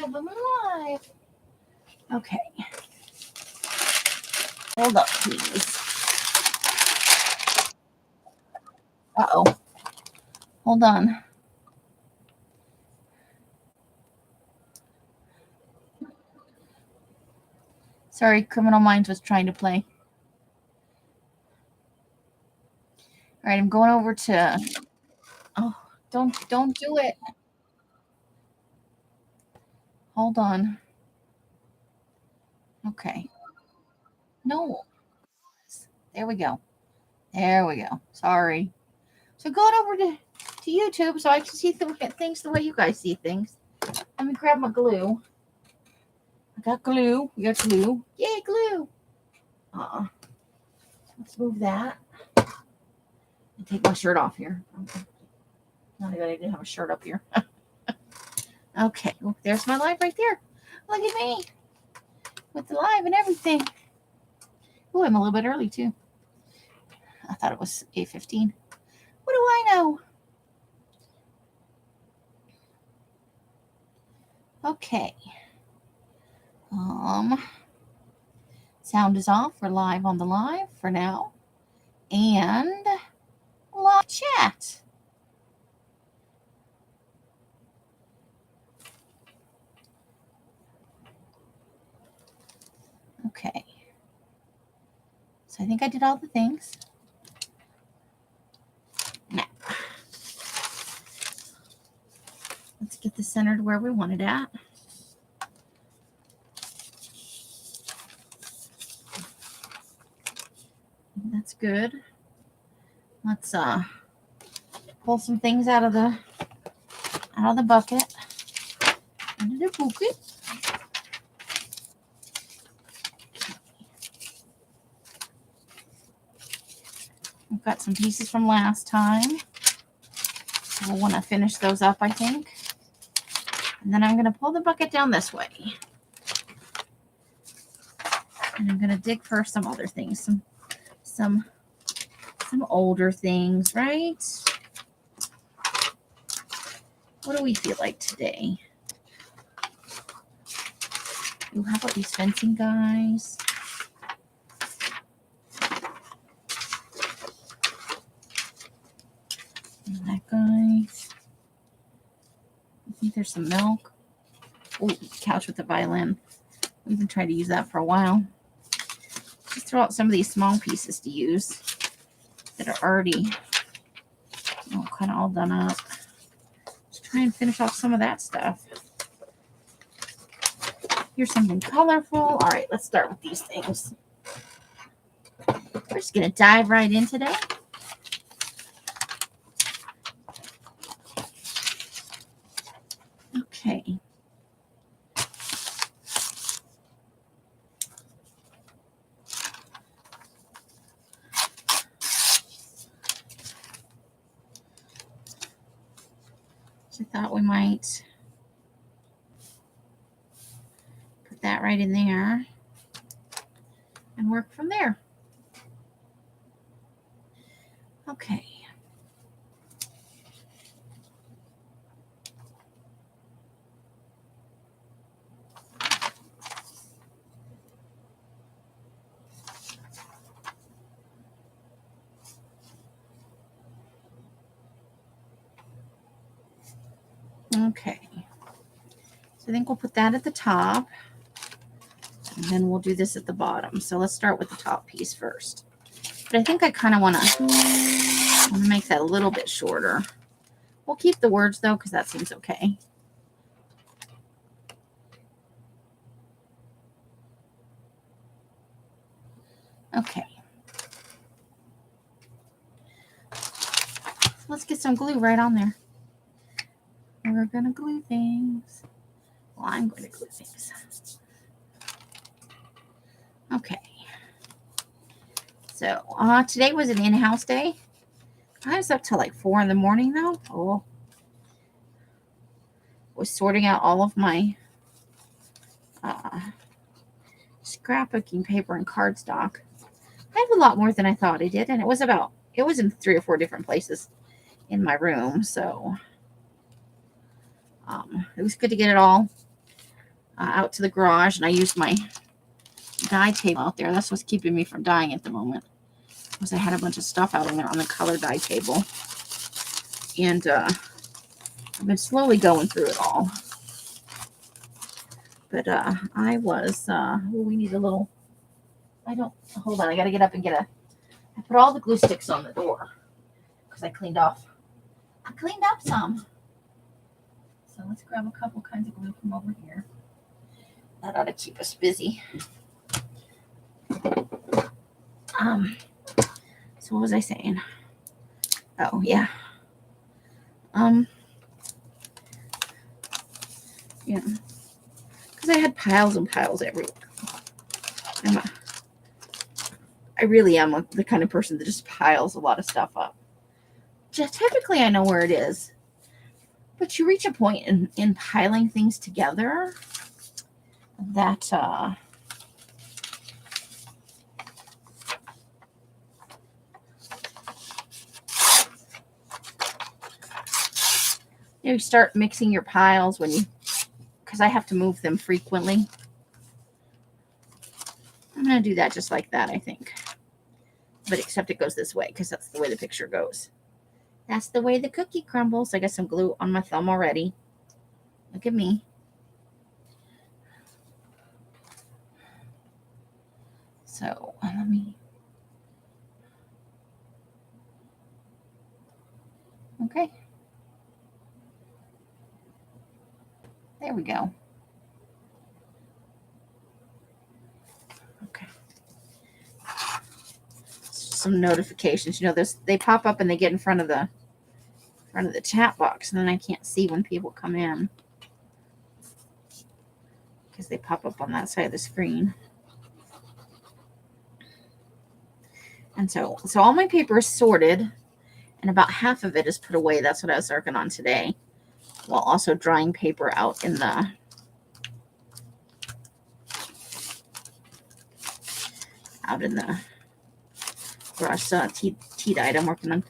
alive. I'm alive. Okay. Hold up, please. Uh-oh. Hold on. Sorry, Criminal Minds was trying to play. All right, I'm going over to... Oh, don't do it. Hold on. Okay. No. There we go. There we go. Sorry. So going over to YouTube so I can see things the way you guys see things. Let me grab my glue. I got glue. We got glue. Yay, glue. Let's move that. And take my shirt off here. Okay. Not a good idea to have a shirt up here. Okay. Oh, there's my live right there. Look at me. With the live and everything. Oh, I'm a little bit early too. I thought it was 8:15. What do I know? Okay. Sound is off. We're live on the live for now. And live chat. Okay. So I think I did all the things. Now, let's get this centered where we want it at. That's good. Let's pull some things out of the bucket. Out of the bucket. We've got some pieces from last time. We'll want to finish those up, I think. And then I'm going to pull the bucket down this way. And I'm going to dig for some other things. Some older things, right? What do we feel like today? Ooh, how about these fencing guys? And that guy. I think there's some milk. Oh, couch with the violin. We've been trying to use that for a while. Just throw out some of these small pieces to use that are already kind of all done up. Just try and finish off some of that stuff. Here's something colorful. All right, let's start with these things. We're just going to dive right in today. Okay. So I thought we might put that right in there and work from there. Okay. Okay. So I think we'll put that at the top. And then we'll do this at the bottom. So let's start with the top piece first. But I think I kind of want to make that a little bit shorter. We'll keep the words though, because that seems okay. Okay. Let's get some glue right on there. We're going to glue things. Well, I'm going to glue things. Okay. So today was an in-house day. I was up till like 4 in the morning though. Oh. Was sorting out all of my scrapbooking paper and cardstock. I have a lot more than I thought I did, and it was in 3 or 4 different places in my room, so it was good to get it all out to the garage, and I used my dye table out there. That's what's keeping me from dyeing at the moment, because I had a bunch of stuff out on there on the color dye table. And I've been slowly going through it all. But I was, we need a little, hold on, I got to get up and I put all the glue sticks on the door because I cleaned up some. So let's grab a couple kinds of glue from over here. That ought to keep us busy. So what was I saying? Oh, yeah. Yeah. Because I had piles and piles everywhere. I really am the kind of person that just piles a lot of stuff up. Just typically I know where it is. But you reach a point in piling things together that you start mixing your piles because I have to move them frequently. I'm going to do that just like that, I think. But except it goes this way because that's the way the picture goes. That's the way the cookie crumbles. I got some glue on my thumb already. Look at me. So let me. Okay. There we go. Okay. Some notifications. You know, they pop up and they get in front of the chat box, and then I can't see when people come in because they pop up on that side of the screen. And so all my paper is sorted, and about half of it is put away. That's what I was working on today, while also drying paper out in the garage. Tea dyed I'm working on.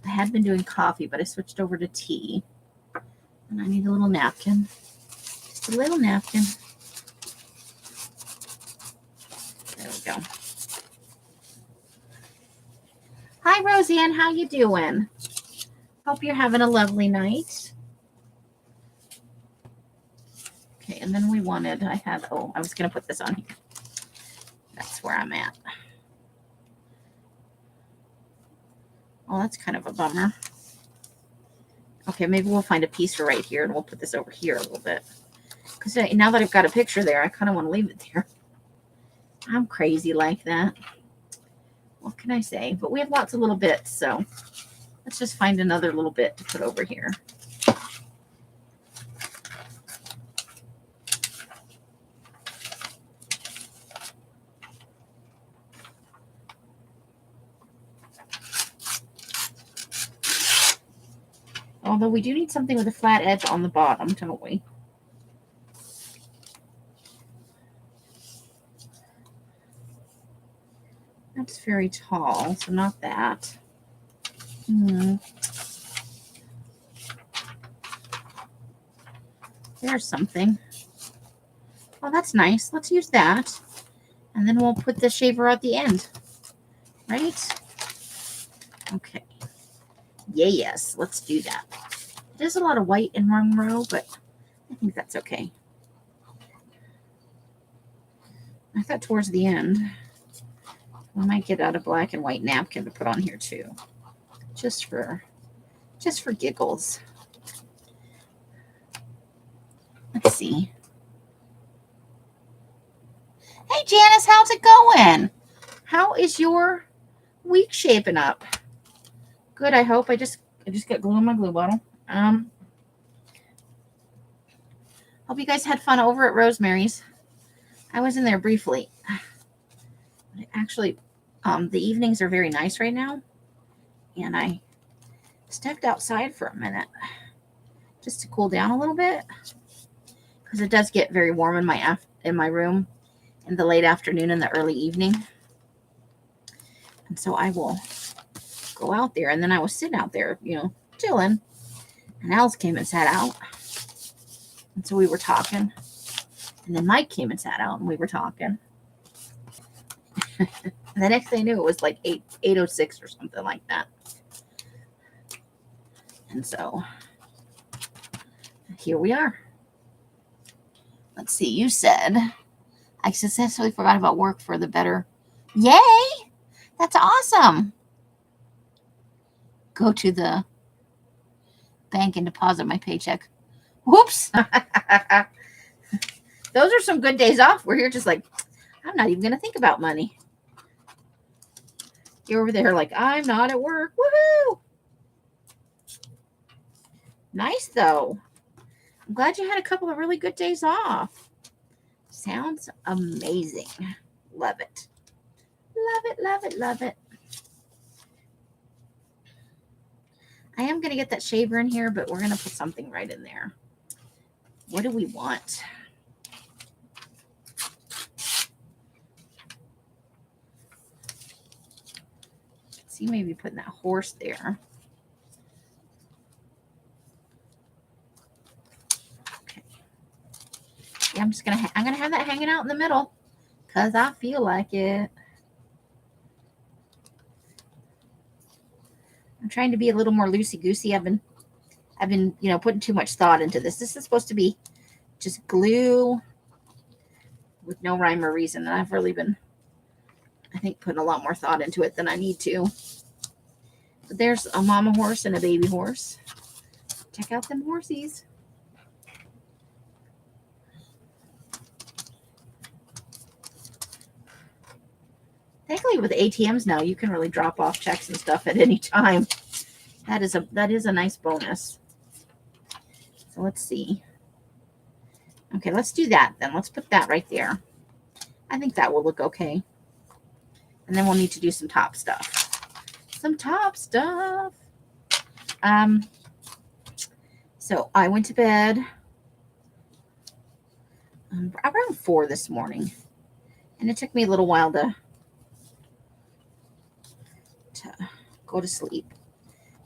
I had been doing coffee, but I switched over to tea, and I need a little napkin. Just a little napkin. There we go. Hi, Roseanne. How you doing? Hope you're having a lovely night. Okay, and then I was going to put this on here. That's where I'm at. Oh, that's kind of a bummer. Okay, maybe we'll find a piece for right here, and we'll put this over here a little bit. Because now that I've got a picture there, I kind of want to leave it there. I'm crazy like that. What can I say? But we have lots of little bits, so let's just find another little bit to put over here. Although we do need something with a flat edge on the bottom, don't we? That's very tall, so not that. There's something. Oh, that's nice. Let's use that. And then we'll put the shaver at the end. Right? Okay. Yes, let's do that. There's a lot of white in one row, but I think that's okay. I thought towards the end we might get out a black and white napkin to put on here too. Just for giggles. Let's see. Hey Janice, how's it going? How is your week shaping up? Good, I hope. I just got glue in my glue bottle. Hope you guys had fun over at Rosemary's. I was in there briefly. Actually, the evenings are very nice right now, and I stepped outside for a minute just to cool down a little bit because it does get very warm in my room in the late afternoon and the early evening. And so I will go out there, and then I was sitting out there, chilling, and Alice came and sat out, and so we were talking, And then Mike came and sat out and we were talking. And the next thing I knew, it was like 8:06 or something like that. And so here we are. Let's see. You said I successfully forgot about work for the better. Yay! That's awesome. Go to the bank and deposit my paycheck. Whoops. Those are some good days off where you're just like, I'm not even going to think about money. You're over there like, I'm not at work. Woohoo! Nice, though. I'm glad you had a couple of really good days off. Sounds amazing. Love it. Love it, love it, love it. I am going to get that shaver in here, but we're going to put something right in there. What do we want? See, maybe putting that horse there. Okay. Yeah, I'm gonna have that hanging out in the middle because I feel like it. I'm trying to be a little more loosey-goosey. I've been, putting too much thought into this. This is supposed to be just glue with no rhyme or reason. And I've really been, I think, putting a lot more thought into it than I need to. But there's a mama horse and a baby horse. Check out them horsies. Thankfully, with ATMs now, you can really drop off checks and stuff at any time. That is a nice bonus. So let's see. Okay, let's do that then. Let's put that right there. I think that will look okay. And then we'll need to do some top stuff. Some top stuff. So I went to bed around 4 this morning. And it took me a little while to go to sleep.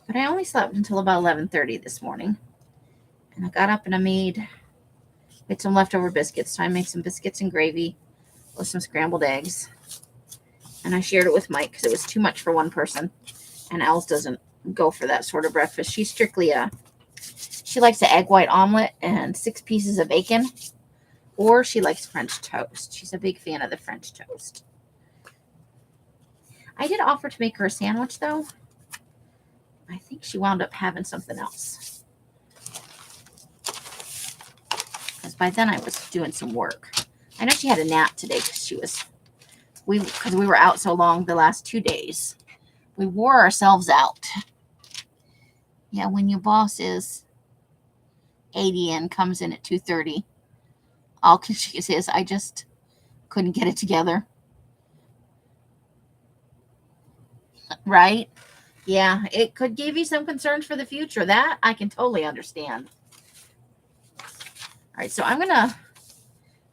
But I only slept until about 11:30 this morning. And I got up and I made some leftover biscuits. So I made some biscuits and gravy with some scrambled eggs. And I shared it with Mike because it was too much for one person. And Els doesn't go for that sort of breakfast. She's strictly she likes an egg white omelet and 6 pieces of bacon. Or she likes French toast. She's a big fan of the French toast. I did offer to make her a sandwich, though. I think she wound up having something else. Because by then I was doing some work. I know she had a nap today because we were out so long the last 2 days. We wore ourselves out. Yeah, when your boss is 80 and comes in at 2:30, all she says, I just couldn't get it together. Right? Yeah, it could give you some concerns for the future. That I can totally understand. All right, so I'm going to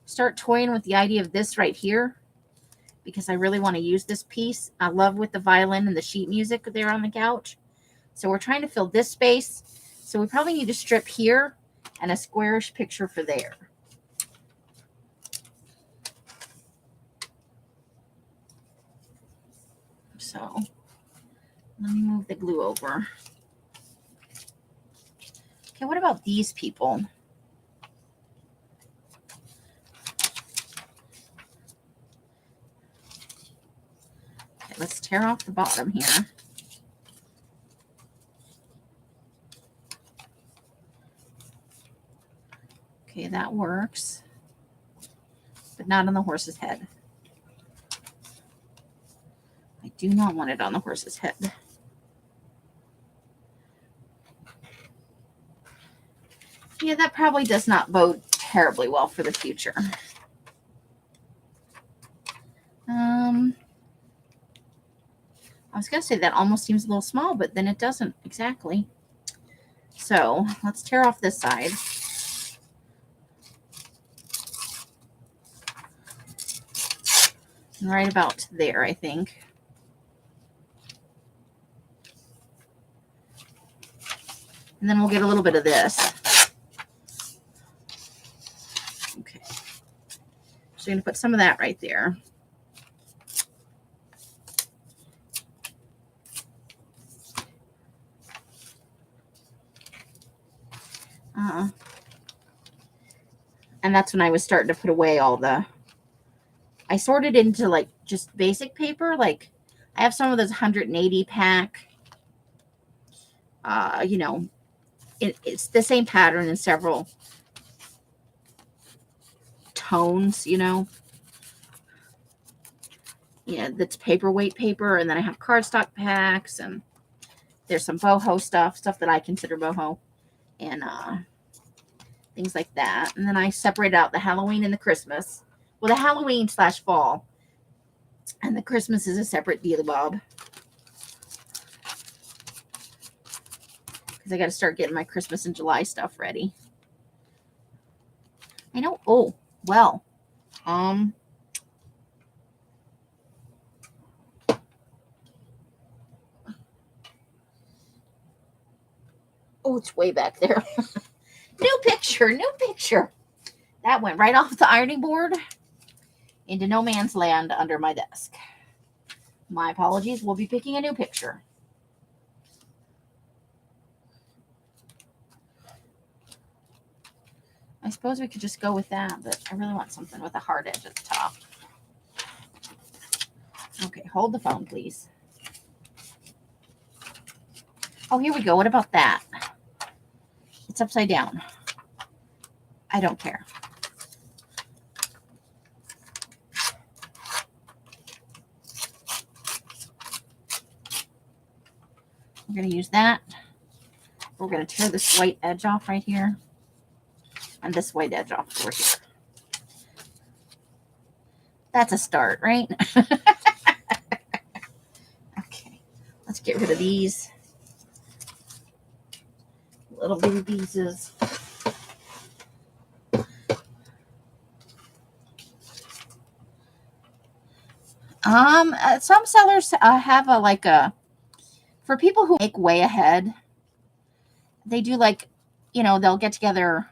start toying with the idea of this right here because I really want to use this piece. I love with the violin and the sheet music there on the couch. So we're trying to fill this space. So we probably need to strip here and a squarish picture for there. So let me move the glue over. Okay, what about these people? Okay, let's tear off the bottom here. Okay, that works. But not on the horse's head. I do not want it on the horse's head. Yeah, that probably does not bode terribly well for the future. I was going to say that almost seems a little small, but then it doesn't exactly. So let's tear off this side. Right about there, I think. And then we'll get a little bit of this. Okay. So I'm going to put some of that right there. And that's when I was starting to put away all the, I sorted into like just basic paper. Like I have some of those 180 pack, you know, it's the same pattern in several tones, you know. Yeah, that's paperweight paper. And then I have cardstock packs, and there's some boho stuff that I consider boho, and things like that. And then I separate out the Halloween and the Christmas. Well, the Halloween / fall, and the Christmas is a separate dealy bob. Because I got to start getting my Christmas and July stuff ready. I know. Oh, well. Oh, it's way back there. New picture. That went right off the ironing board into no man's land under my desk. My apologies. We'll be picking a new picture. I suppose we could just go with that, but I really want something with a hard edge at the top. Okay, hold the phone, please. Oh, here we go. What about that? It's upside down. I don't care. We're going to use that. We're going to tear this white edge off right here. And this white edge off over here. That's a start, right? Okay. Let's get rid of these little bitty pieces. Some sellers have for people who make way ahead, they do like, you know, they'll get together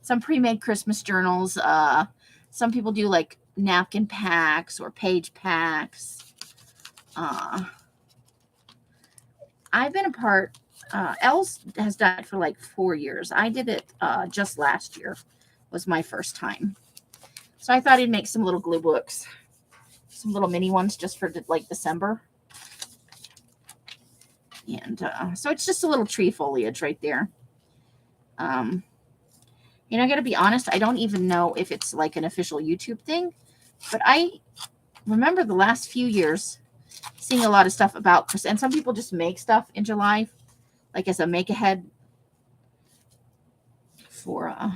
some pre-made Christmas journals. Some people do like napkin packs or page packs. I've been a part, Els has done it for like 4 years. I did it just last year, was my first time. So I thought I'd make some little glue books, some little mini ones just for like December. And so it's just a little tree foliage right there. You know, I got to be honest, I don't even know if it's like an official YouTube thing, but I remember the last few years seeing a lot of stuff about Christmas, and some people just make stuff in July, like as a make ahead for, I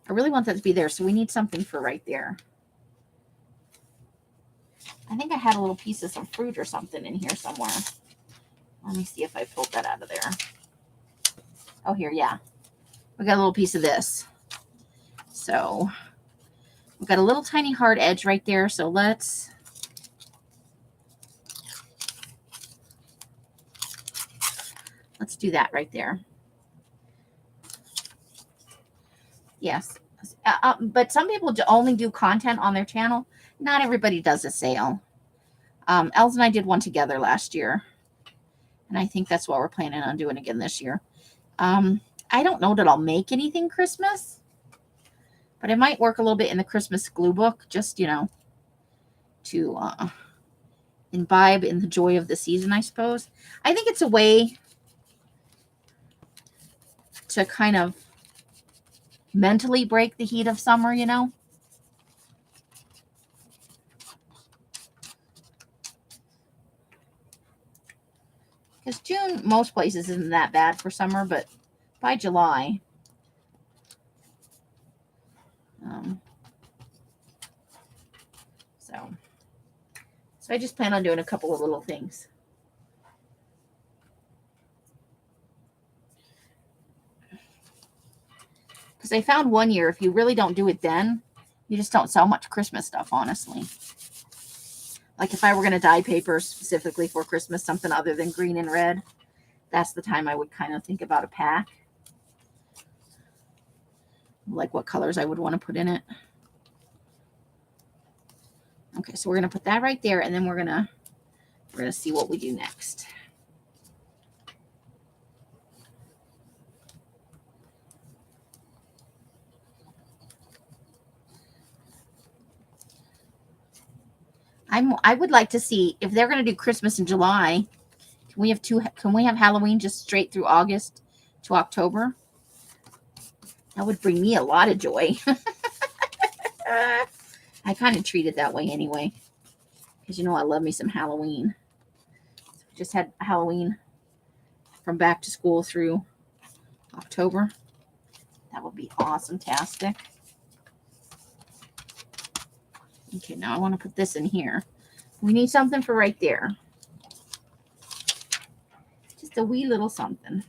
really want that to be there, so we need something for right there. I think I had a little piece of some fruit or something in here somewhere. Let me see if I pulled that out of there. Oh, here, yeah. We got a little piece of this. So we've got a little tiny hard edge right there. So let's do that right there. Yes. But some people only do content on their channel. Not everybody does a sale. Els and I did one together last year. And I think that's what we're planning on doing again this year. I don't know that I'll make anything Christmas, but I might work a little bit in the Christmas glue book, just, you know, to imbibe in the joy of the season, I suppose. I think it's a way to kind of mentally break the heat of summer, you know. Because June, most places, isn't that bad for summer, but by July, so I just plan on doing a couple of little things. Because I found one year, if you really don't do it then, you just don't sell much Christmas stuff, honestly. Like if I were going to dye paper specifically for Christmas, something other than green and red, that's the time I would kind of think about a pack. like what colors I would want to put in it. Okay, so we're going to put that right there, and then we're going to see what we do next. I would like to see if they're going to do Christmas in July. Can we have Halloween just straight through August to October? That would bring me a lot of joy. I kind of treat it that way anyway, because you know I love me some Halloween. Just had Halloween from back to school through October. That would be awesome-tastic. Okay, now I want to put this in here. We need something for right there. Just a wee little something.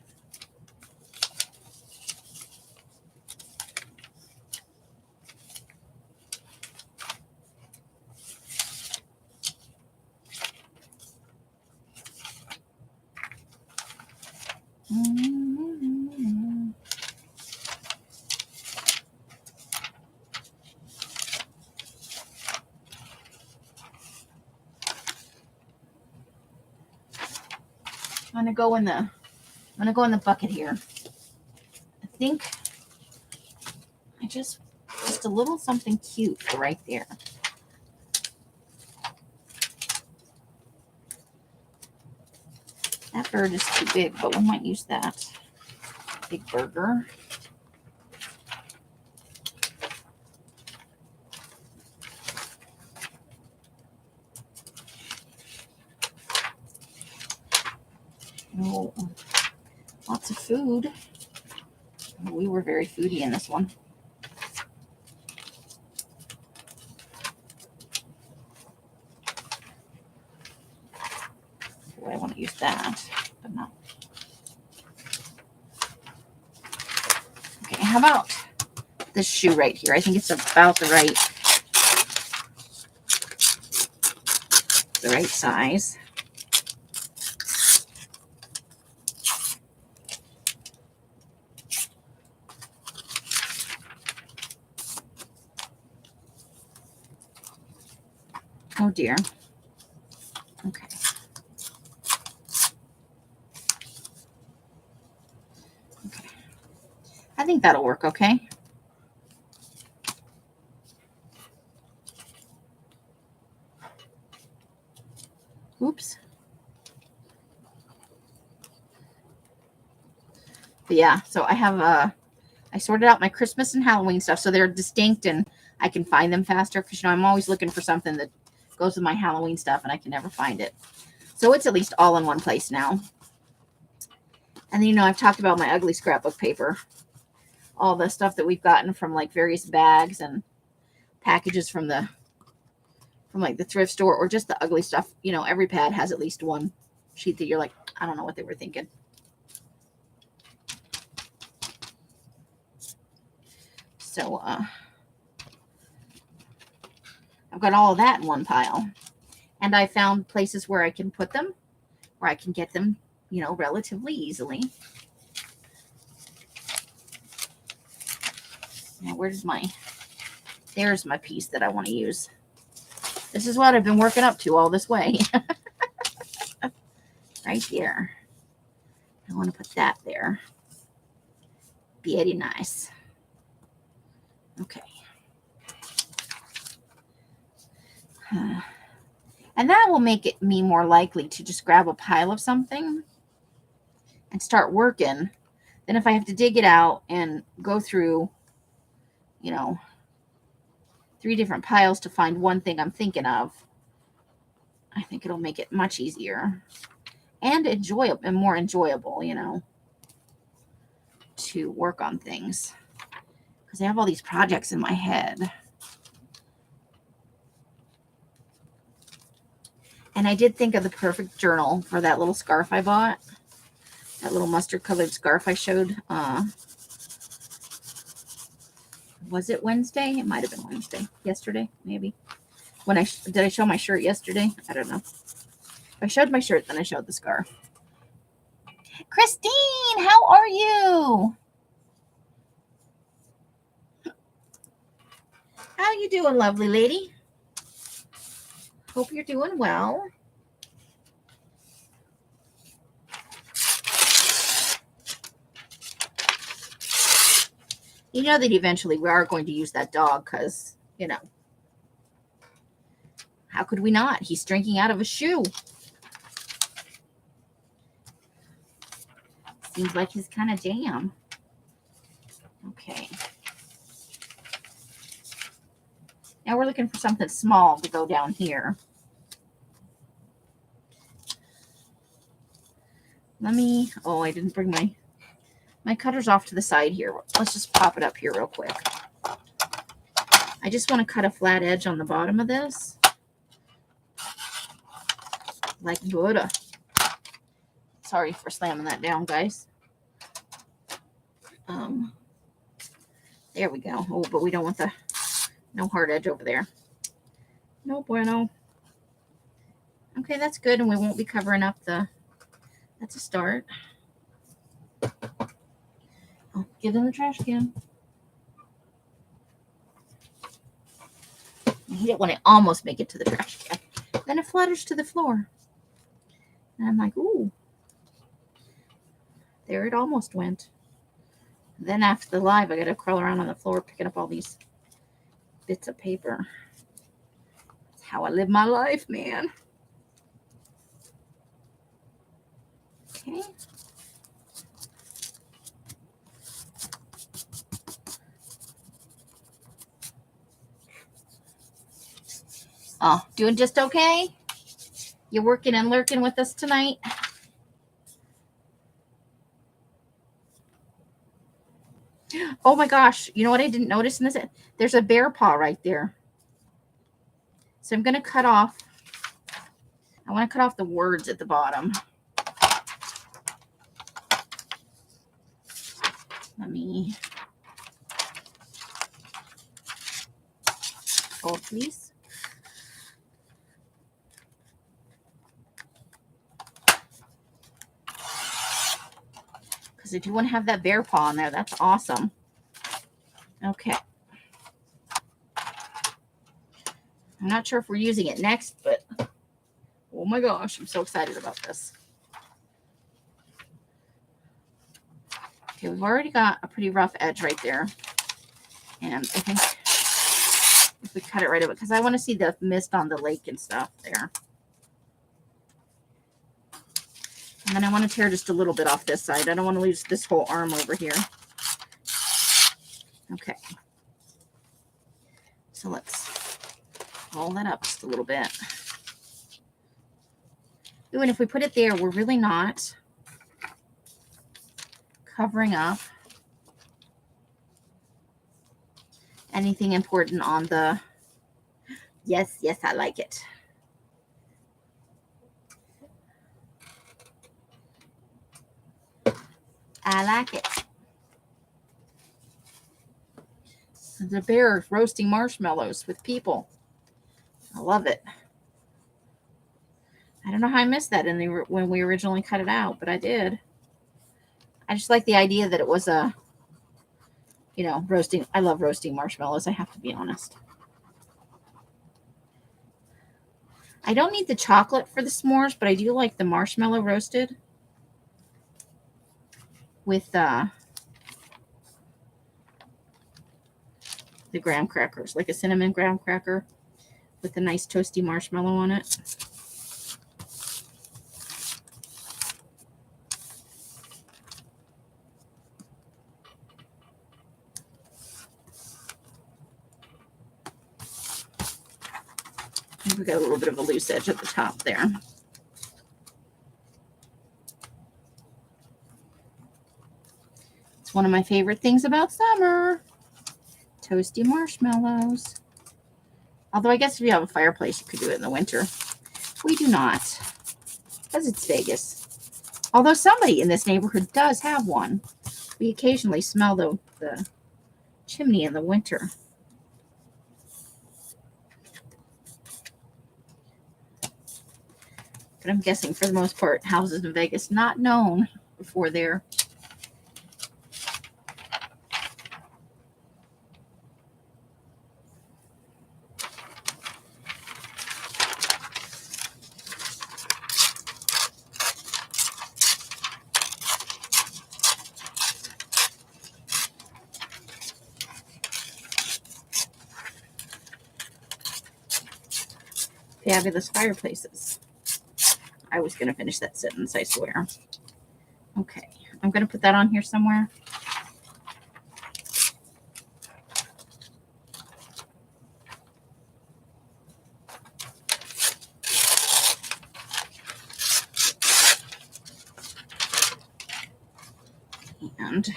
I'm gonna go in the bucket here. I think I just a little something cute for right there. That bird is too big, but we might use that big burger. Oh, lots of food. We were very foodie in this one. Oh, I want to use that, but no. Okay, how about this shoe right here? I think it's about the right size. Oh dear. Okay. Okay. I think that'll work okay. Oops. But yeah, so I have I sorted out my Christmas and Halloween stuff so they're distinct and I can find them faster because, you know, I'm always looking for something that goes with my Halloween stuff and I can never find it. So it's at least all in one place now. And then, you know, I've talked about my ugly scrapbook paper. All the stuff that we've gotten from like various bags and packages from like the thrift store or just the ugly stuff. You know, every pad has at least one sheet that you're like, I don't know what they were thinking. So, I've got all of that in one pile. And I found places where I can put them, where I can get them, you know, relatively easily. Now, there's my piece that I want to use. This is what I've been working up to all this way. Right here. I want to put that there. Very nice. Okay. And that will make me more likely to just grab a pile of something and start working than if I have to dig it out and go through, you know, 3 different piles to find one thing I'm thinking of. I think it'll make it much easier and enjoyable and more enjoyable, you know, to work on things because I have all these projects in my head. And I did think of the perfect journal for that little scarf I bought. That little mustard colored scarf I showed. Was it Wednesday? It might have been Wednesday. Yesterday, maybe. Did I show my shirt yesterday? I don't know. If I showed my shirt, then I showed the scarf. Christine, how are you? How you doing, lovely lady? Hope you're doing well. You know that eventually we are going to use that dog because, you know, how could we not? He's drinking out of a shoe. Seems like his kind of jam. Okay. Now we're looking for something small to go down here. I didn't bring my cutters off to the side here. Let's just pop it up here real quick. I just want to cut a flat edge on the bottom of this. Like Buddha. Sorry for slamming that down, guys. There we go. Oh, but we don't want no hard edge over there. No bueno. Okay, that's good, and we won't be covering up that's a start. Oh, get in the trash can. I hate it when I almost make it to the trash can. Then it flutters to the floor. And I'm like, ooh. There it almost went. Then after the live, I got to crawl around on the floor picking up all these bits of paper. That's how I live my life, man. Okay. Oh, doing just okay? You working and lurking with us tonight? Oh my gosh. You know what I didn't notice in this? There's a bear paw right there. So I'm going to cut off. I want to cut off the words at the bottom. Let me hold, please. Because I do want to have that bear paw in there. That's awesome. Okay. I'm not sure if we're using it next, but oh my gosh, I'm so excited about this. Okay, we've already got a pretty rough edge right there. And I think if we cut it right away, because I want to see the mist on the lake and stuff there. And then I want to tear just a little bit off this side. I don't want to lose this whole arm over here. Okay. So let's roll that up just a little bit. Ooh, and if we put it there, we're really not covering up anything important on the... Yes, I like it. I like it. The bear roasting marshmallows with people. I love it. I don't know how I missed that when we originally cut it out, but I did. I just like the idea that it was roasting. I love roasting marshmallows. I have to be honest. I don't need the chocolate for the s'mores, but I do like the marshmallow roasted with the graham crackers, like a cinnamon graham cracker with a nice toasty marshmallow on it. We got a little bit of a loose edge at the top there. It's one of my favorite things about summer. Toasty marshmallows. Although I guess if you have a fireplace, you could do it in the winter. We do not, because it's Vegas. Although somebody in this neighborhood does have one. We occasionally smell the chimney in the winter. But I'm guessing for the most part, houses in Vegas not known before they're fabulous fireplaces. I was going to finish that sentence, I swear. Okay, I'm going to put that on here somewhere. And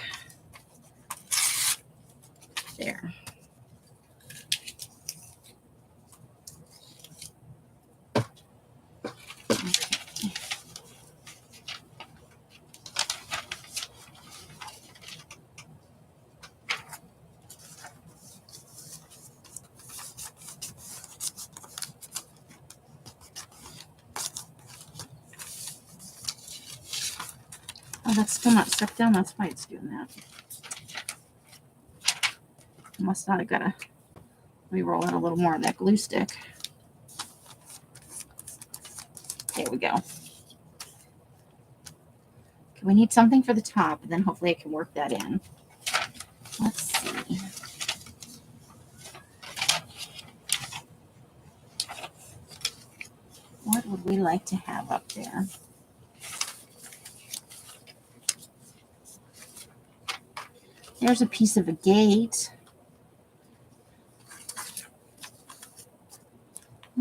there. Oh, that's still not stuck down. That's why it's doing that. I must not have got to re-roll out a little more of that glue stick. There we go. Okay, we need something for the top, and then hopefully I can work that in. Let's see. What would we like to have up there? There's a piece of a gate.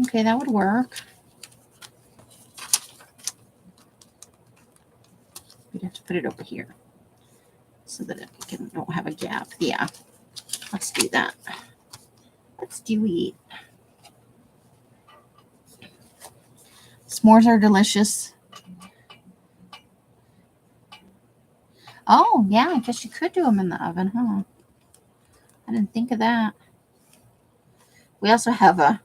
Okay, that would work. We'd have to put it over here so that it don't have a gap. Yeah, let's do that. Let's do it. S'mores are delicious. Oh, yeah, I guess you could do them in the oven, huh? I didn't think of that. We also have a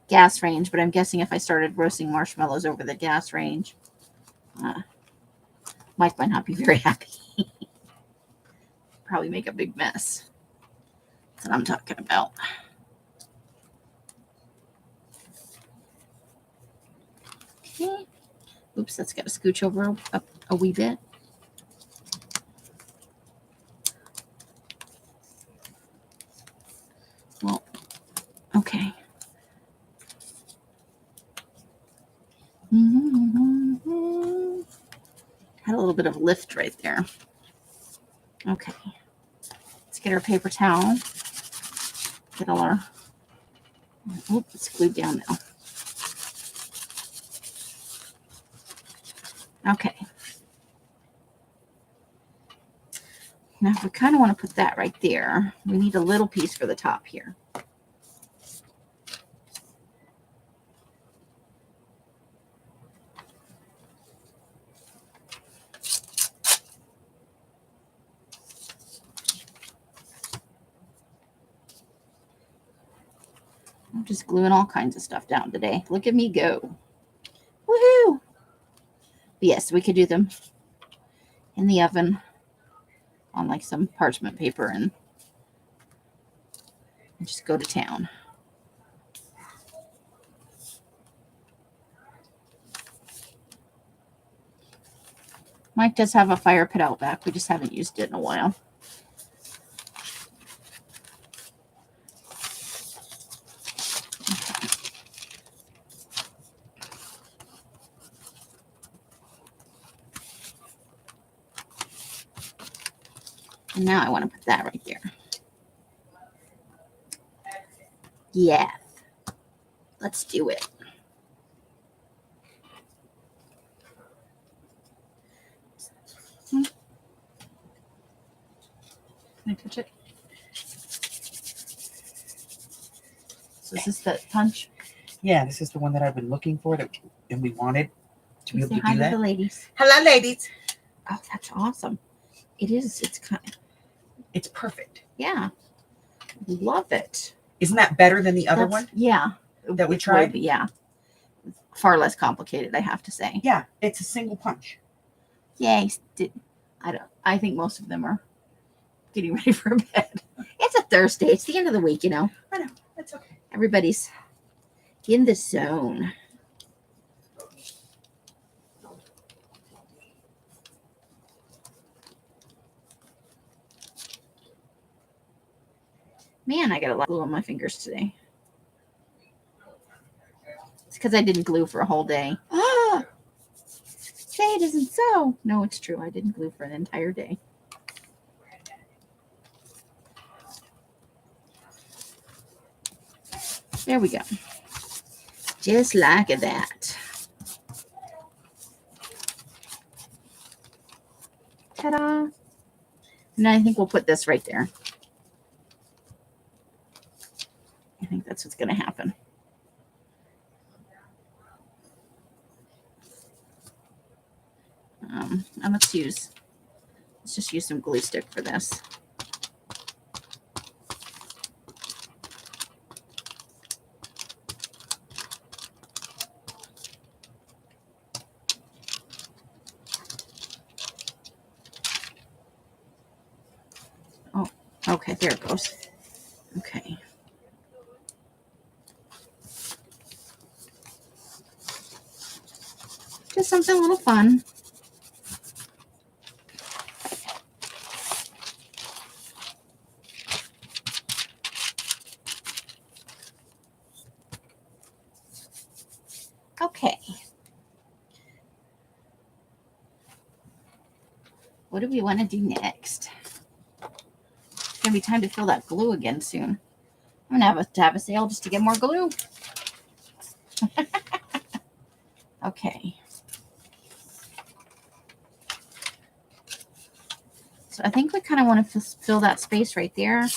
gas range, but I'm guessing if I started roasting marshmallows over the gas range, Mike might not be very happy. Probably make a big mess. That's what I'm talking about. Okay. Oops, that's got to scooch over up a wee bit. Well, okay. Had a little bit of lift right there. Okay. Let's get our paper towel. Get all our... Oh, it's glued down now. Okay. Now, if we kind of want to put that right there, we need a little piece for the top here. I'm just gluing all kinds of stuff down today. Look at me go. Woohoo! Yes, we could do them in the oven on like some parchment paper and just go to town. Mike does have a fire pit out back. We just haven't used it in a while. And now I want to put that right there. Yeah. Let's do it. Can I touch it? So is this the punch? Yeah, this is the one that I've been looking for and we wanted to be able to do that. The ladies. Hello, ladies. Oh, that's awesome. It is. It's perfect. Yeah. Love it. Isn't that better than the other one? Yeah. That we tried? Yeah. Far less complicated, I have to say. Yeah, it's a single punch. Yay. I think most of them are getting ready for bed. It's a Thursday. It's the end of the week, you know. I know. That's okay. Everybody's in the zone. Man, I got a lot of glue on my fingers today. because I didn't glue for a whole day. Ah, say it isn't so. No, it's true. I didn't glue for an entire day. There we go. Just like that. Ta-da. And I think we'll put this right there. I think that's what's going to happen. And let's just use some glue stick for this. Oh, okay, there it goes. Okay. Just something a little fun. Okay. What do we want to do next? It's going to be time to fill that glue again soon. I'm going to have a sale just to get more glue. Okay. So I think we kind of want to fill that space right there.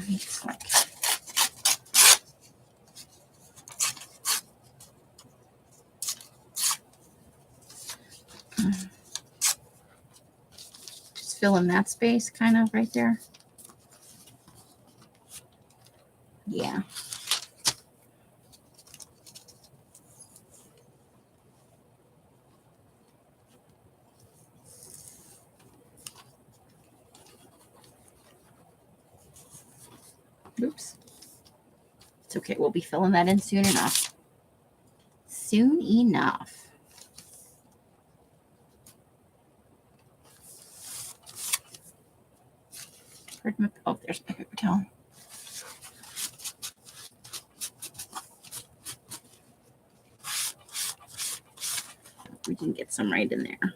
It's like, just fill in that space kind of right there. Yeah. Oops. It's okay. We'll be filling that in soon enough. Soon enough. Oh, there's my paper towel. We can get some right in there.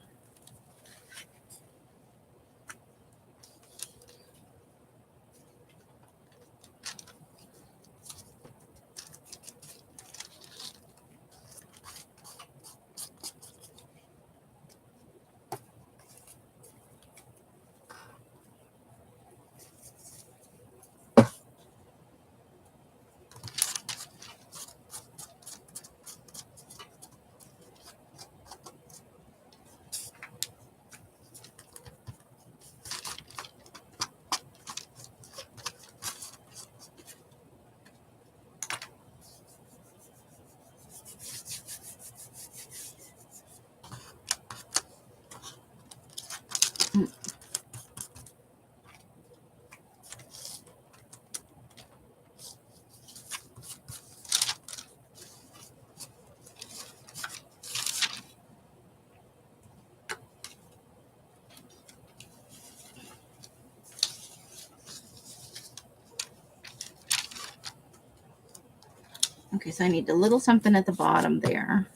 Okay, so I need a little something at the bottom there.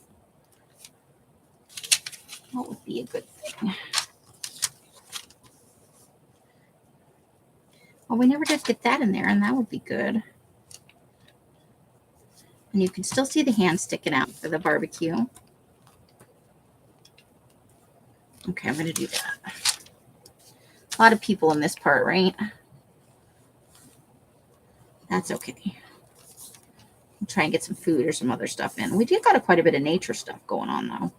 What would be a good thing? Well, we never did get that in there, and that would be good. And you can still see the hand sticking out for the barbecue. Okay, I'm going to do that. A lot of people in this part, right? That's okay. I'll try and get some food or some other stuff in. We did got quite a bit of nature stuff going on, though.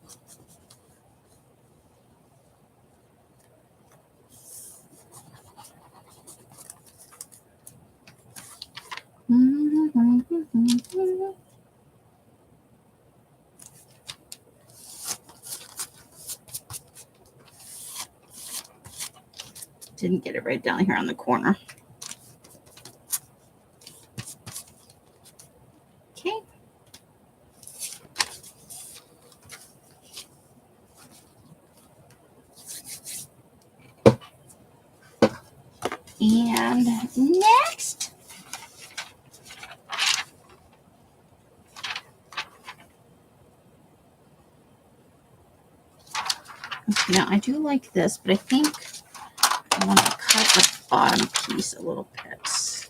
Didn't get it right down here on the corner. Okay. And Now, I do like this, but I think I want to cut the bottom piece a little bit.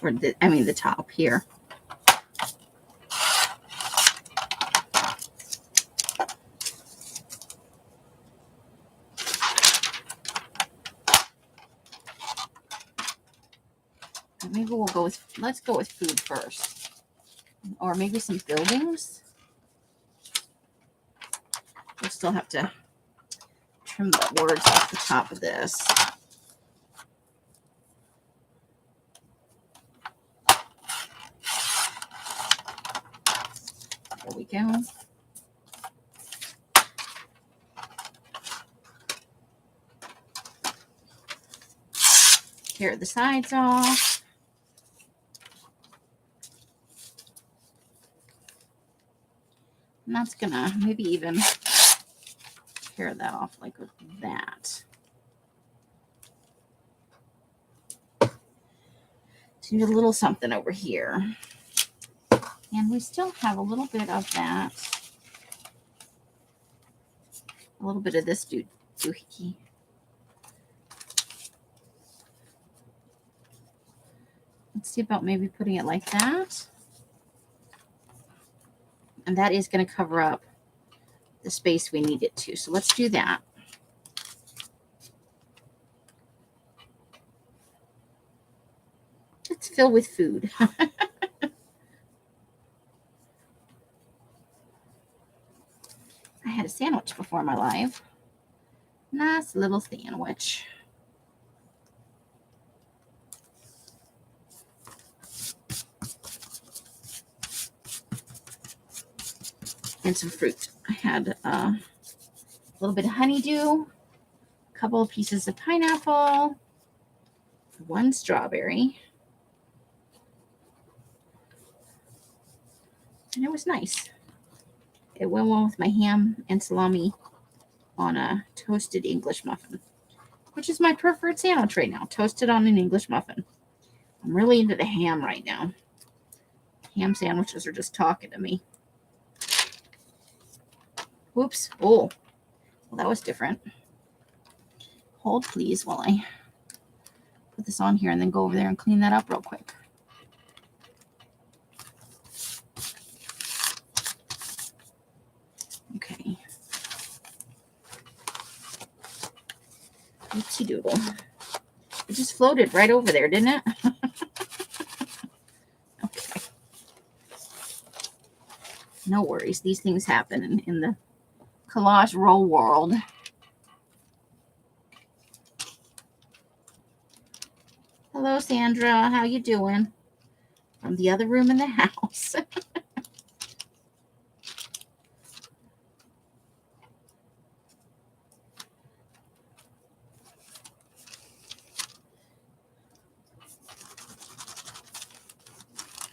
Or the top here. Maybe we'll go with, let's go with food first. Or maybe some buildings. We'll still have to trim the words off the top of this. There we go. Tear the sides off. And that's gonna maybe even tear that off like with that. So you need a little something over here. And we still have a little bit of that. A little bit of this doohickey. Let's see about maybe putting it like that. And that is going to cover up the space we need it to. So let's do that. Let's fill with food. I had a sandwich before my life. Nice little sandwich. And some fruit. I had a little bit of honeydew, a couple of pieces of pineapple, 1 strawberry. And it was nice. It went well with my ham and salami on a toasted English muffin, which is my preferred sandwich right now, toasted on an English muffin. I'm really into the ham right now. Ham sandwiches are just talking to me. Whoops. Oh, well, that was different. Hold, please, while I put this on here and then go over there and clean that up real quick. Okay. Oopsie doodle. It just floated right over there, didn't it? Okay. No worries. These things happen in the collage roll world. Hello, Sandra. How you doing? From the other room in the house.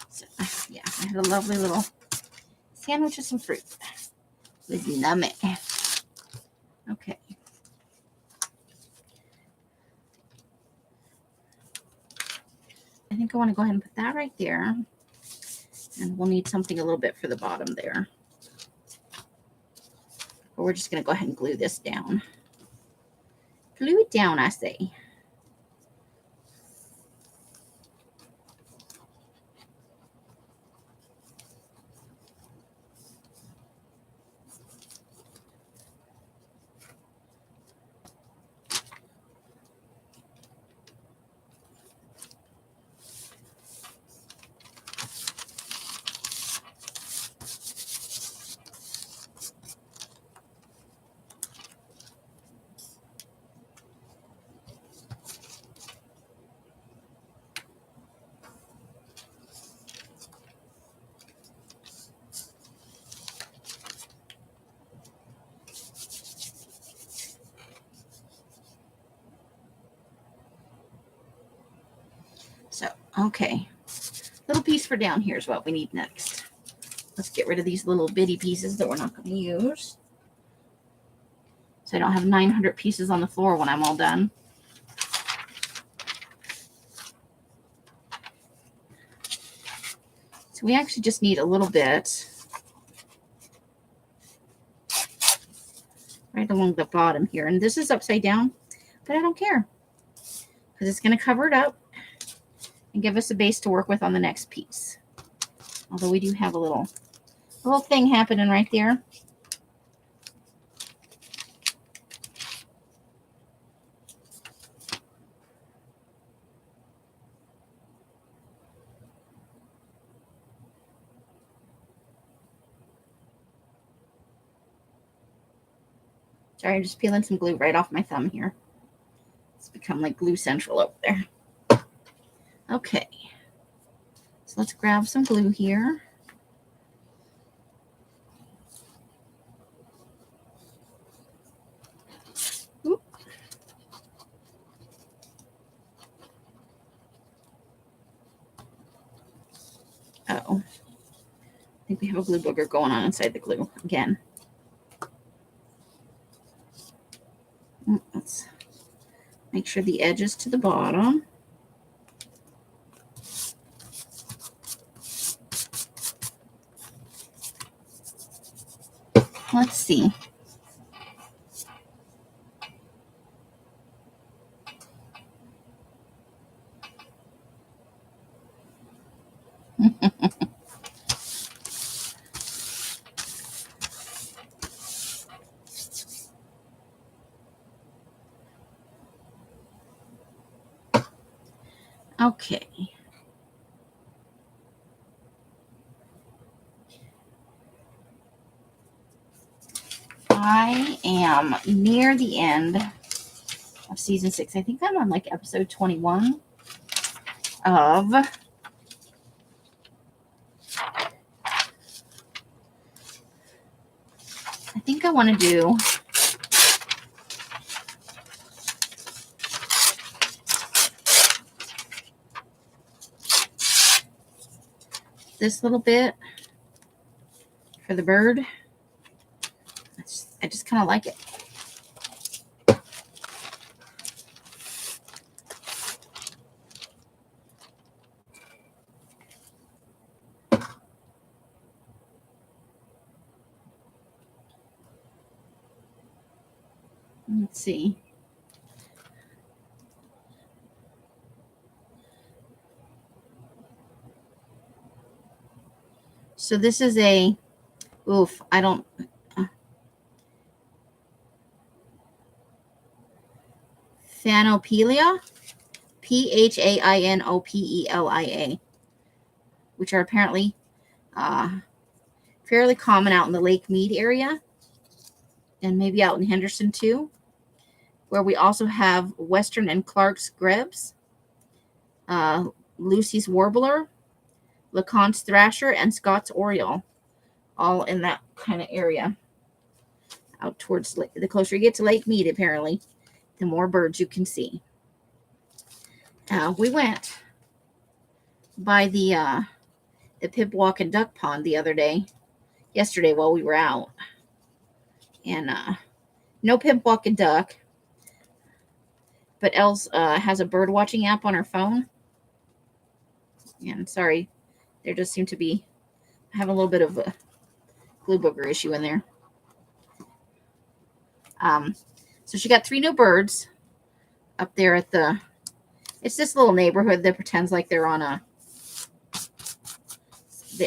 So, yeah, I had a lovely little sandwich with some fruit. It was yummy. Okay. I think I want to go ahead and put that right there. And we'll need something a little bit for the bottom there. But we're just going to go ahead and glue this down. Glue it down, I say. So, okay. Little piece for down here is what we need next. Let's get rid of these little bitty pieces that we're not going to use. So I don't have 900 pieces on the floor when I'm all done. So So we actually just need a little bit right along the bottom here. And this is upside down, but I don't care because it's going to cover it up and give us a base to work with on the next piece. Although we do have a little thing happening right there. Sorry, I'm just peeling some glue right off my thumb here. It's become like glue central over there. Okay. So let's grab some glue here. Oop. Uh-oh. I think we have a glue booger going on inside the glue again. Let's make sure the edge is to the bottom. Let's see. Okay. I am near the end of season 6. I think I'm on like episode 21 of I think I want to do this little bit for the bird. I just kind of like it. Let's see. So this is a, I don't, Phanopelia, Phanopelia, which are apparently fairly common out in the Lake Mead area and maybe out in Henderson too, where we also have Western and Clark's grebes, Lucy's warbler, Lacan's thrasher, and Scott's oriole, all in that kind of area. Out towards the closer you get to Lake Mead, apparently, the more birds you can see. We went by the Pipwalk and Duck Pond yesterday while we were out, and no Pipwalk and Duck, but Els has a bird watching app on her phone. And sorry, there just seemed to be having a little bit of a glue booger issue in there. So she got 3 new birds up there at it's this little neighborhood that pretends like they're on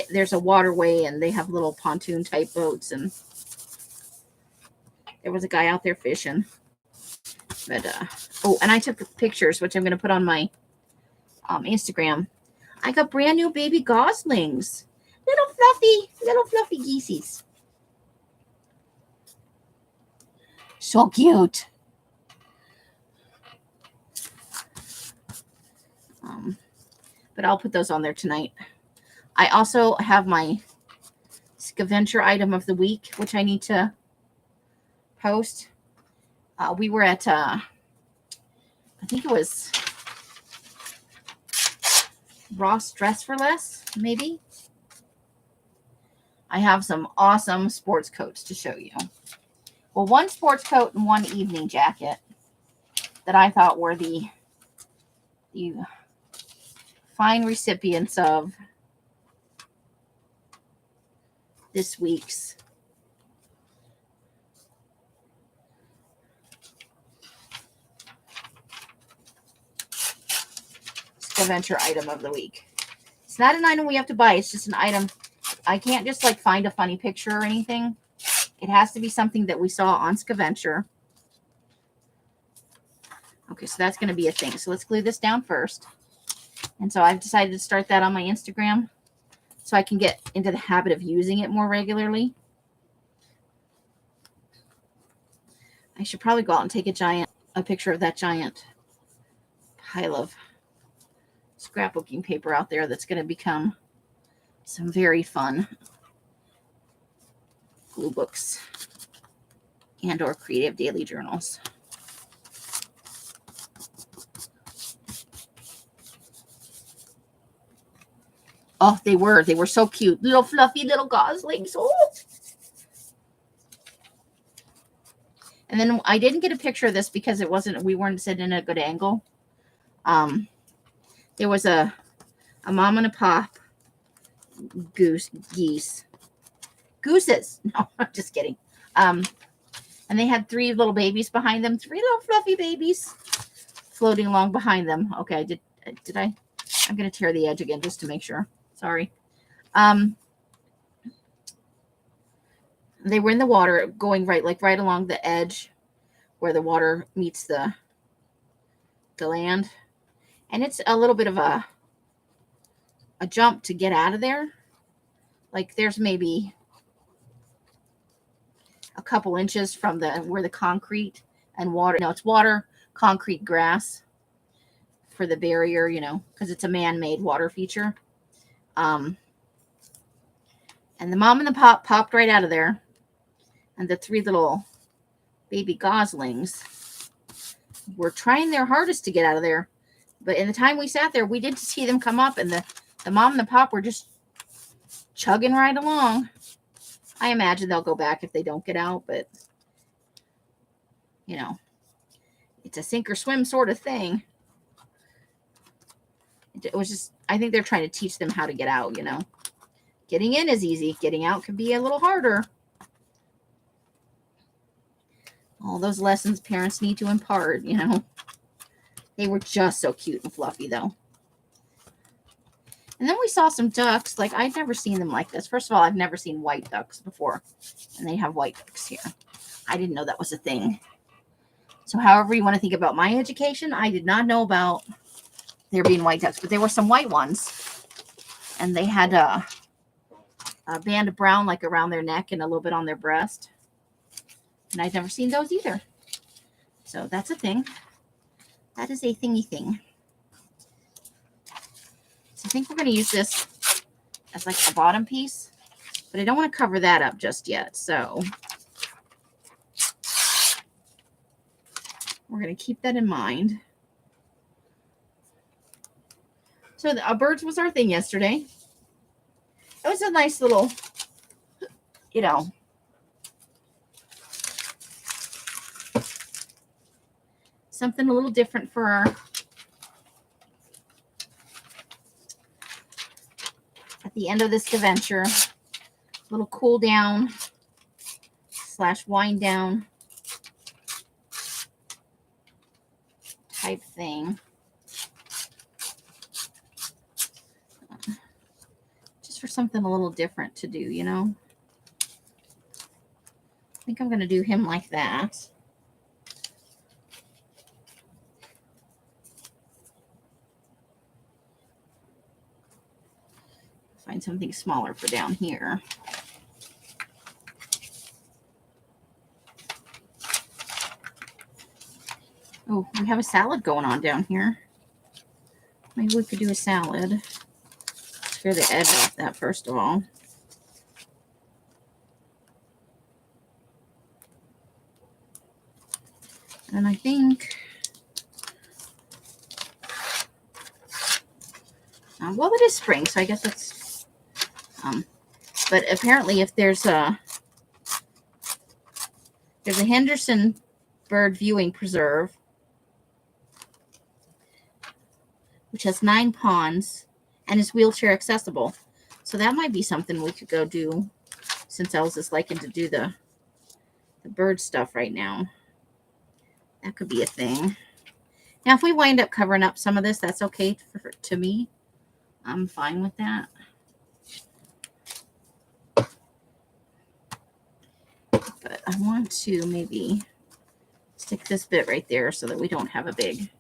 there's a waterway and they have little pontoon type boats, and there was a guy out there fishing. But and I took pictures, which I'm going to put on my Instagram. I got brand new baby goslings, little fluffy geesies. So cute. But I'll put those on there tonight. I also have my scavenger item of the week, which I need to post. We were at, I think it was Ross Dress for Less, maybe. I have some awesome sports coats to show you. Well, one sports coat and one evening jacket that I thought were the fine recipients of this week's Scavenger item of the week. It's not an item we have to buy. It's just an item. I can't just like find a funny picture or anything. It has to be something that we saw on Scavenger. Okay, so that's going to be a thing. So let's glue this down first. And so I've decided to start that on my Instagram so I can get into the habit of using it more regularly. I should probably go out and take a picture of that giant pile of scrapbooking paper out there that's going to become some very fun glue books and or creative daily journals. Oh, they were so cute. Little fluffy little goslings. Oh. And then I didn't get a picture of this because we weren't sitting in a good angle. There was a mom and a pop gooses. No, I'm just kidding. And they had 3 little babies behind them, 3 little fluffy babies floating along behind them. Okay, did I? I'm going to tear the edge again just to make sure. Sorry. They were in the water going right along the edge where the water meets the land. And it's a little bit of a jump to get out of there. Like there's maybe a couple inches from where the concrete and water, no, it's water, concrete, grass for the barrier, because it's a man-made water feature. And the mom and the pop popped right out of there. And the 3 little baby goslings were trying their hardest to get out of there. But in the time we sat there, we did see them come up, and the mom and the pop were just chugging right along. I imagine they'll go back if they don't get out, but, it's a sink or swim sort of thing. It was just, I think they're trying to teach them how to get out, Getting in is easy. Getting out can be a little harder. All those lessons parents need to impart, They were just so cute and fluffy, though. And then we saw some ducks. Like, I'd never seen them like this. First of all, I've never seen white ducks before. And they have white ducks here. I didn't know that was a thing. So however you want to think about my education, I did not know about there being white ducks. But there were some white ones. And they had a band of brown, like, around their neck and a little bit on their breast. And I'd never seen those either. So that's a thing. That is a thingy thing. So I think we're going to use this as like a bottom piece. But I don't want to cover that up just yet. So we're going to keep that in mind. So the birds was our thing yesterday. It was a nice little, something a little different for our at the end of this adventure. A little cool down / wind down type thing. Just for something a little different to do, I think I'm going to do him like that. Find something smaller for down here. Oh, we have a salad going on down here. Maybe we could do a salad. Clear the edge off that first of all. And I think, well, it is spring, so I guess that's, but apparently if there's a Henderson bird viewing preserve, which has 9 ponds and is wheelchair accessible. So that might be something we could go do since Els is liking to do the bird stuff right now. That could be a thing. Now, if we wind up covering up some of this, that's okay to me. I'm fine with that. But I want to maybe stick this bit right there so that we don't have a big...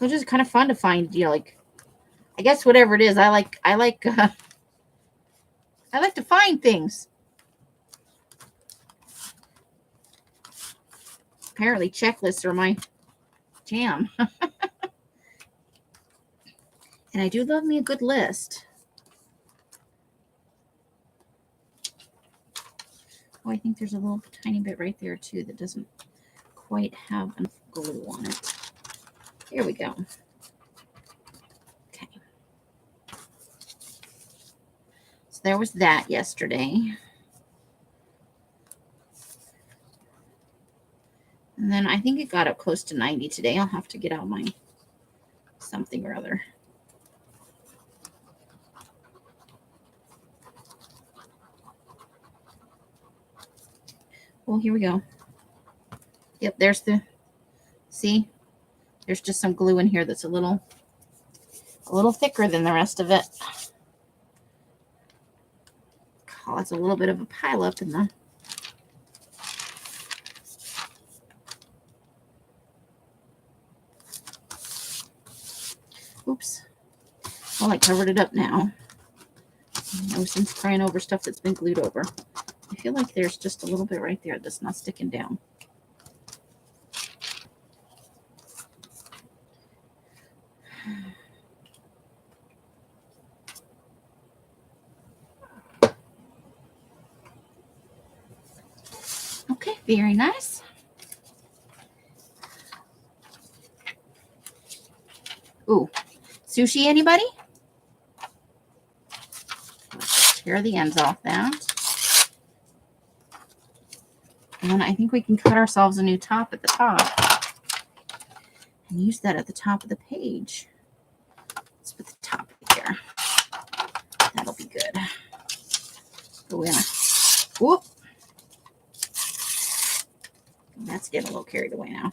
It's just kind of fun to find, you know, like, I guess whatever it is, I like to find things. Apparently checklists are my jam. And I do love me a good list. Oh, I think there's a little tiny bit right there too that doesn't quite have enough glue on it. There we go. Okay. So there was that yesterday. And then I think it got up close to 90 today. I'll have to get out my something or other. Oh, here we go. Yep, there's the, see? There's just some glue in here that's a little thicker than the rest of it. Oh, it's a little bit of a pile up in the... Oops. Well, I covered it up now. No sense crying over stuff that's been glued over. I feel like there's just a little bit right there that's not sticking down. Okay, very nice. Ooh, sushi, anybody? Tear the ends off that. And then I think we can cut ourselves a new top at the top and use that at the top of the page. Let's put the top here. That'll be good. Go in. Whoop. That's getting a little carried away now.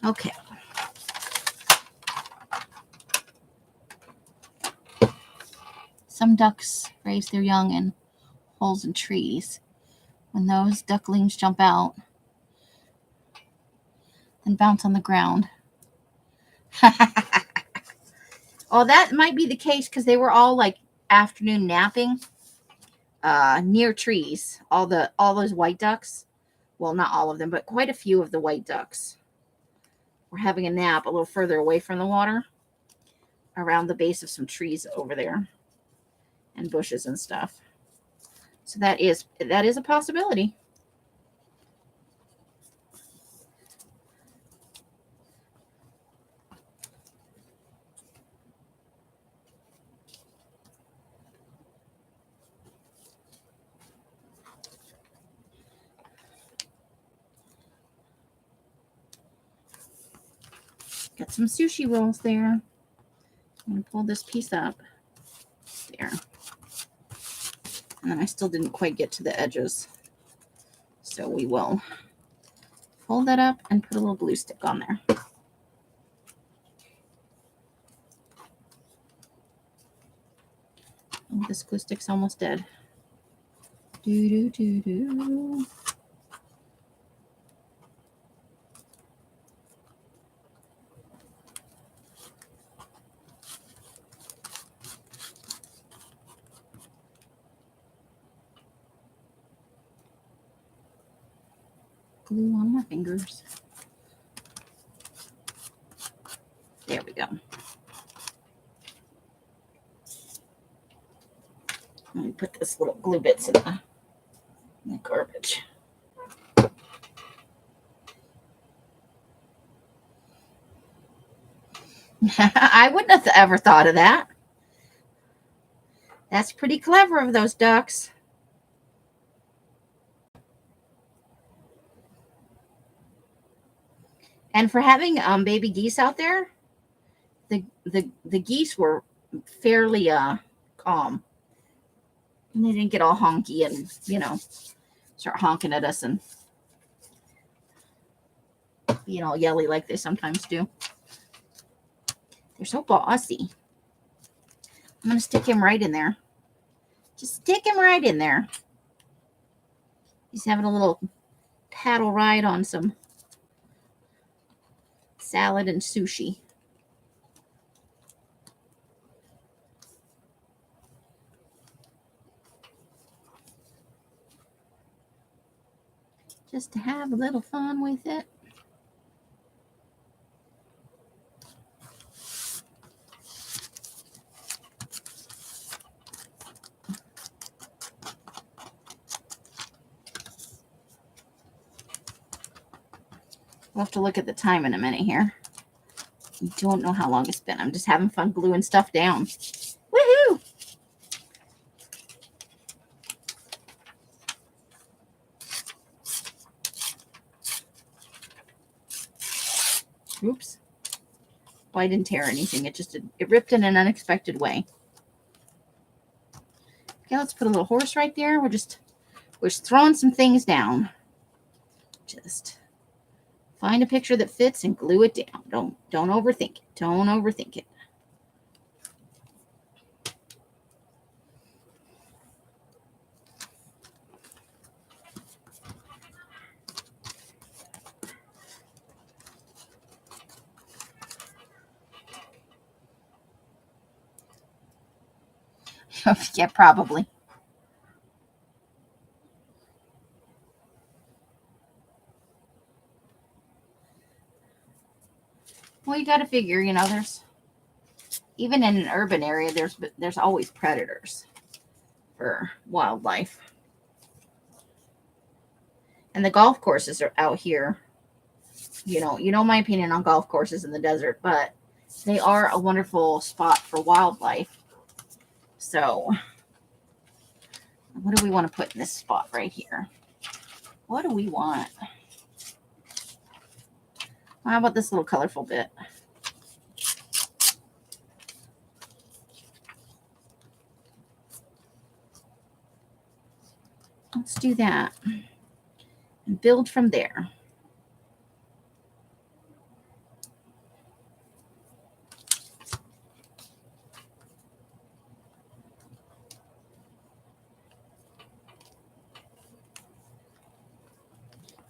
Okay. Some ducks raise their young in holes in trees. When those ducklings jump out and bounce on the ground. Oh, that might be the case because they were all like afternoon napping near trees. All those white ducks. Well, not all of them, but quite a few of the white ducks were having a nap a little further away from the water around the base of some trees over there and bushes and stuff. So that is a possibility. Got some sushi rolls there. I'm going to pull this piece up. There. And then I still didn't quite get to the edges. So we will fold that up and put a little glue stick on there. Oh, this glue stick's almost dead. Do, do, do, do. Glue on my fingers. There we go. Let me put this little glue bits in the garbage. I wouldn't have ever thought of that. That's pretty clever of those ducks. And for having baby geese out there, the geese were fairly calm. And they didn't get all honky and, start honking at us and being all yelly like they sometimes do. They're so bossy. I'm going to stick him right in there. Just stick him right in there. He's having a little paddle ride on some salad and sushi. Just to have a little fun with it. We'll have to look at the time in a minute here. I don't know how long it's been. I'm just having fun gluing stuff down. Woohoo! Oops. Well, I didn't tear anything. It ripped in an unexpected way. Okay, let's put a little horse right there. We're just throwing some things down. Just find a picture that fits and glue it down. Don't overthink it. Don't overthink it. Yeah, probably. Well, you got to figure, there's even in an urban area, there's always predators for wildlife. And the golf courses are out here. You know my opinion on golf courses in the desert, but they are a wonderful spot for wildlife. So, what do we want to put in this spot right here? What do we want? How about this little colorful bit? Let's do that and build from there.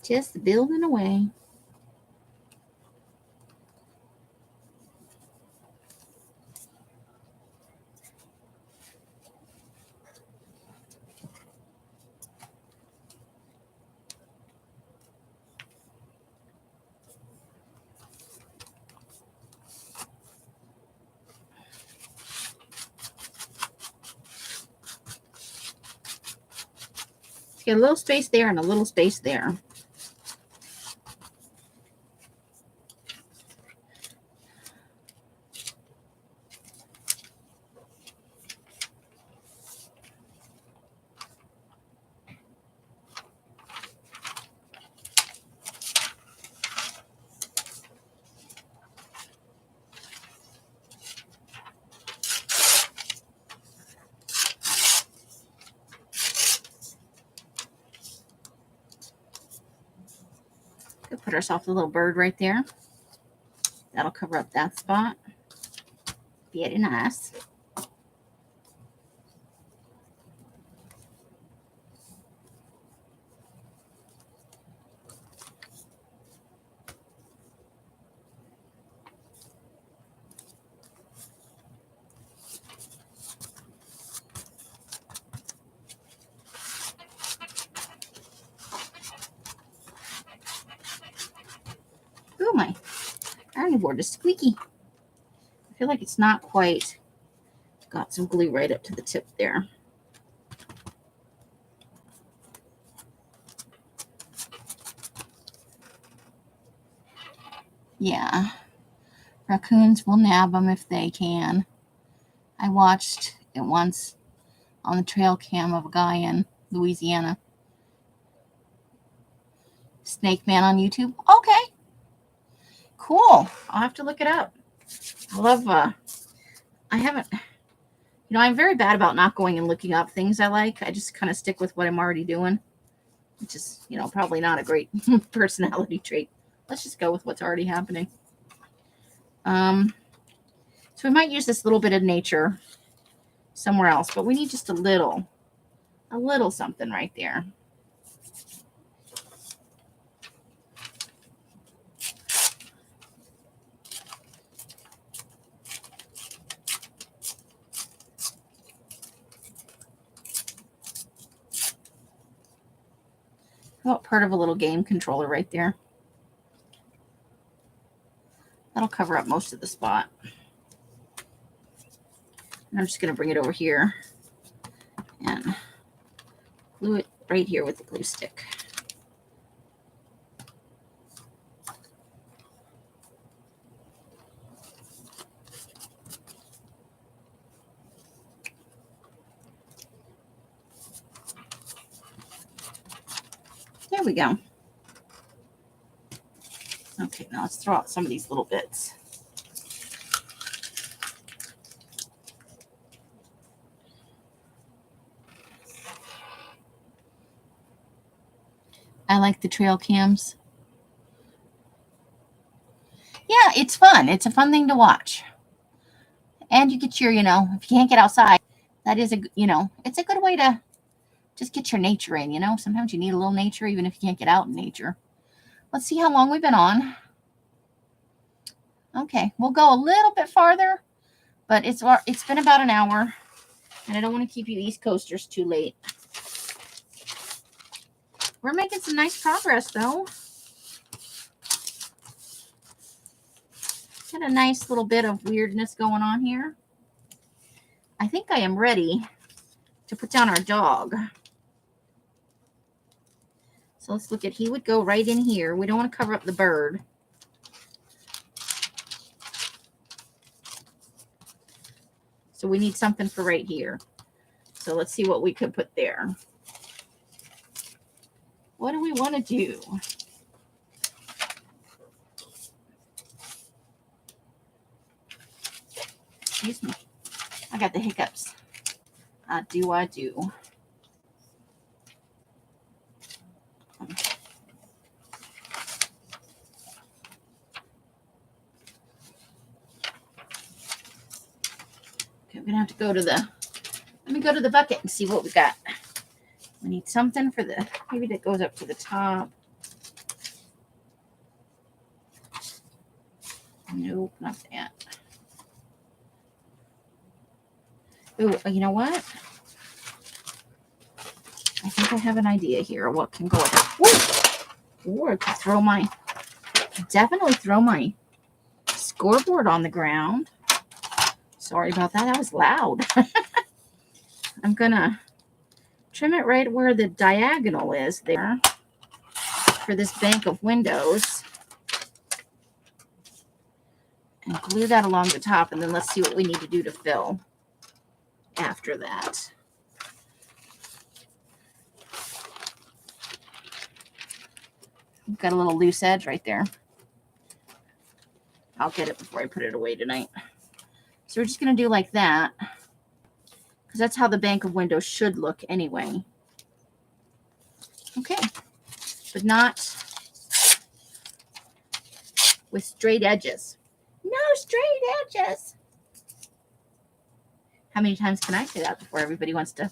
Just building away. Get a little space there and a little space there. Put ourselves a little bird right there. That'll cover up that spot. Very nice. Ooh, my ironing board is squeaky. I feel like it's not quite got some glue right up to the tip there. Yeah, raccoons will nab them if they can. I watched it once on the trail cam of a guy in Louisiana. Snake Man on YouTube. Okay. Cool. I'll have to look it up. I love, I haven't, I'm very bad about not going and looking up things I like. I just kind of stick with what I'm already doing, which is, probably not a great personality trait. Let's just go with what's already happening. So we might use this little bit of nature somewhere else, but we need just a little something right there. How about part of a little game controller right there? That'll cover up most of the spot. And I'm just going to bring it over here and glue it right here with the glue stick. There we go. Okay, now let's throw out some of these little bits. I like the trail cams. Yeah, it's fun. It's a fun thing to watch. And you get your, if you can't get outside, that is it's a good way to just get your nature in, Sometimes you need a little nature even if you can't get out in nature. Let's see how long we've been on. Okay, we'll go a little bit farther, but it's been about an hour, and I don't want to keep you East Coasters too late. We're making some nice progress, though. Got a nice little bit of weirdness going on here. I think I am ready to put down our dog. So let's look at, he would go right in here. We don't want to cover up the bird. So we need something for right here. So let's see what we could put there. What do we want to do? Excuse me. I got the hiccups. I do. Okay, we're going to have to go to let me go to the bucket and see what we got. We need something for maybe that goes up to the top. Nope, not that. Oh, you know what? I think I have an idea here. What can go with it? Or I could definitely throw my scoreboard on the ground. Sorry about that. That was loud. I'm going to trim it right where the diagonal is there for this bank of windows. And glue that along the top, and then let's see what we need to do to fill after that. We've got a little loose edge right there. I'll get it before I put it away tonight. So we're just going to do like that, because that's how the bank of windows should look anyway. Okay, but not with straight edges. No straight edges. How many times can I say that before everybody wants to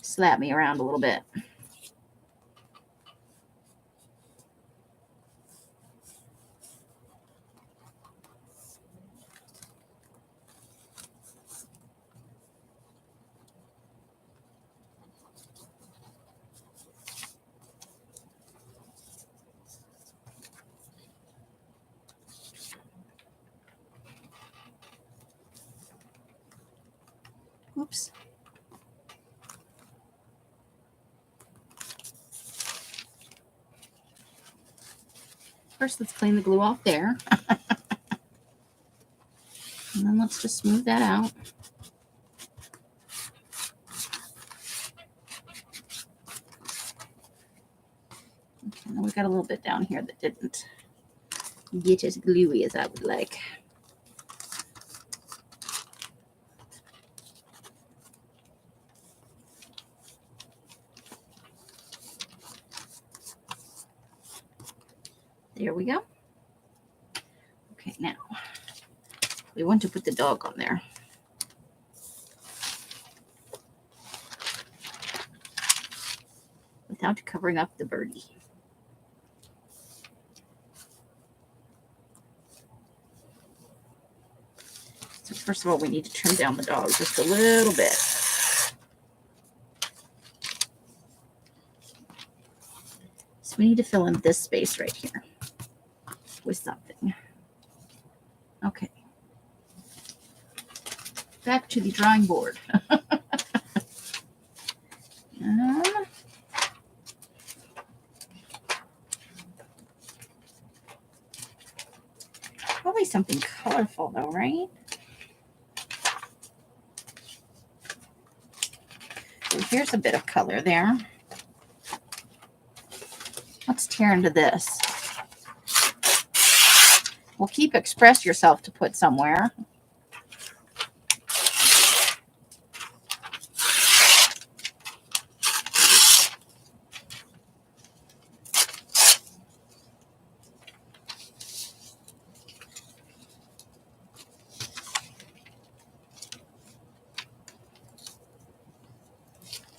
slap me around a little bit? Oops. First, let's clean the glue off there. And then let's just smooth that out. Okay, and then we got a little bit down here that didn't. get as gluey as I would like. There we go. Okay, now we want to put the dog on there. Without covering up the birdie. So first of all, we need to trim down the dog just a little bit. So we need to fill in this space right here with something. Okay. Back to the drawing board. Probably something colorful though, right? So here's a bit of color there. Let's tear into this. We'll keep express yourself to put somewhere.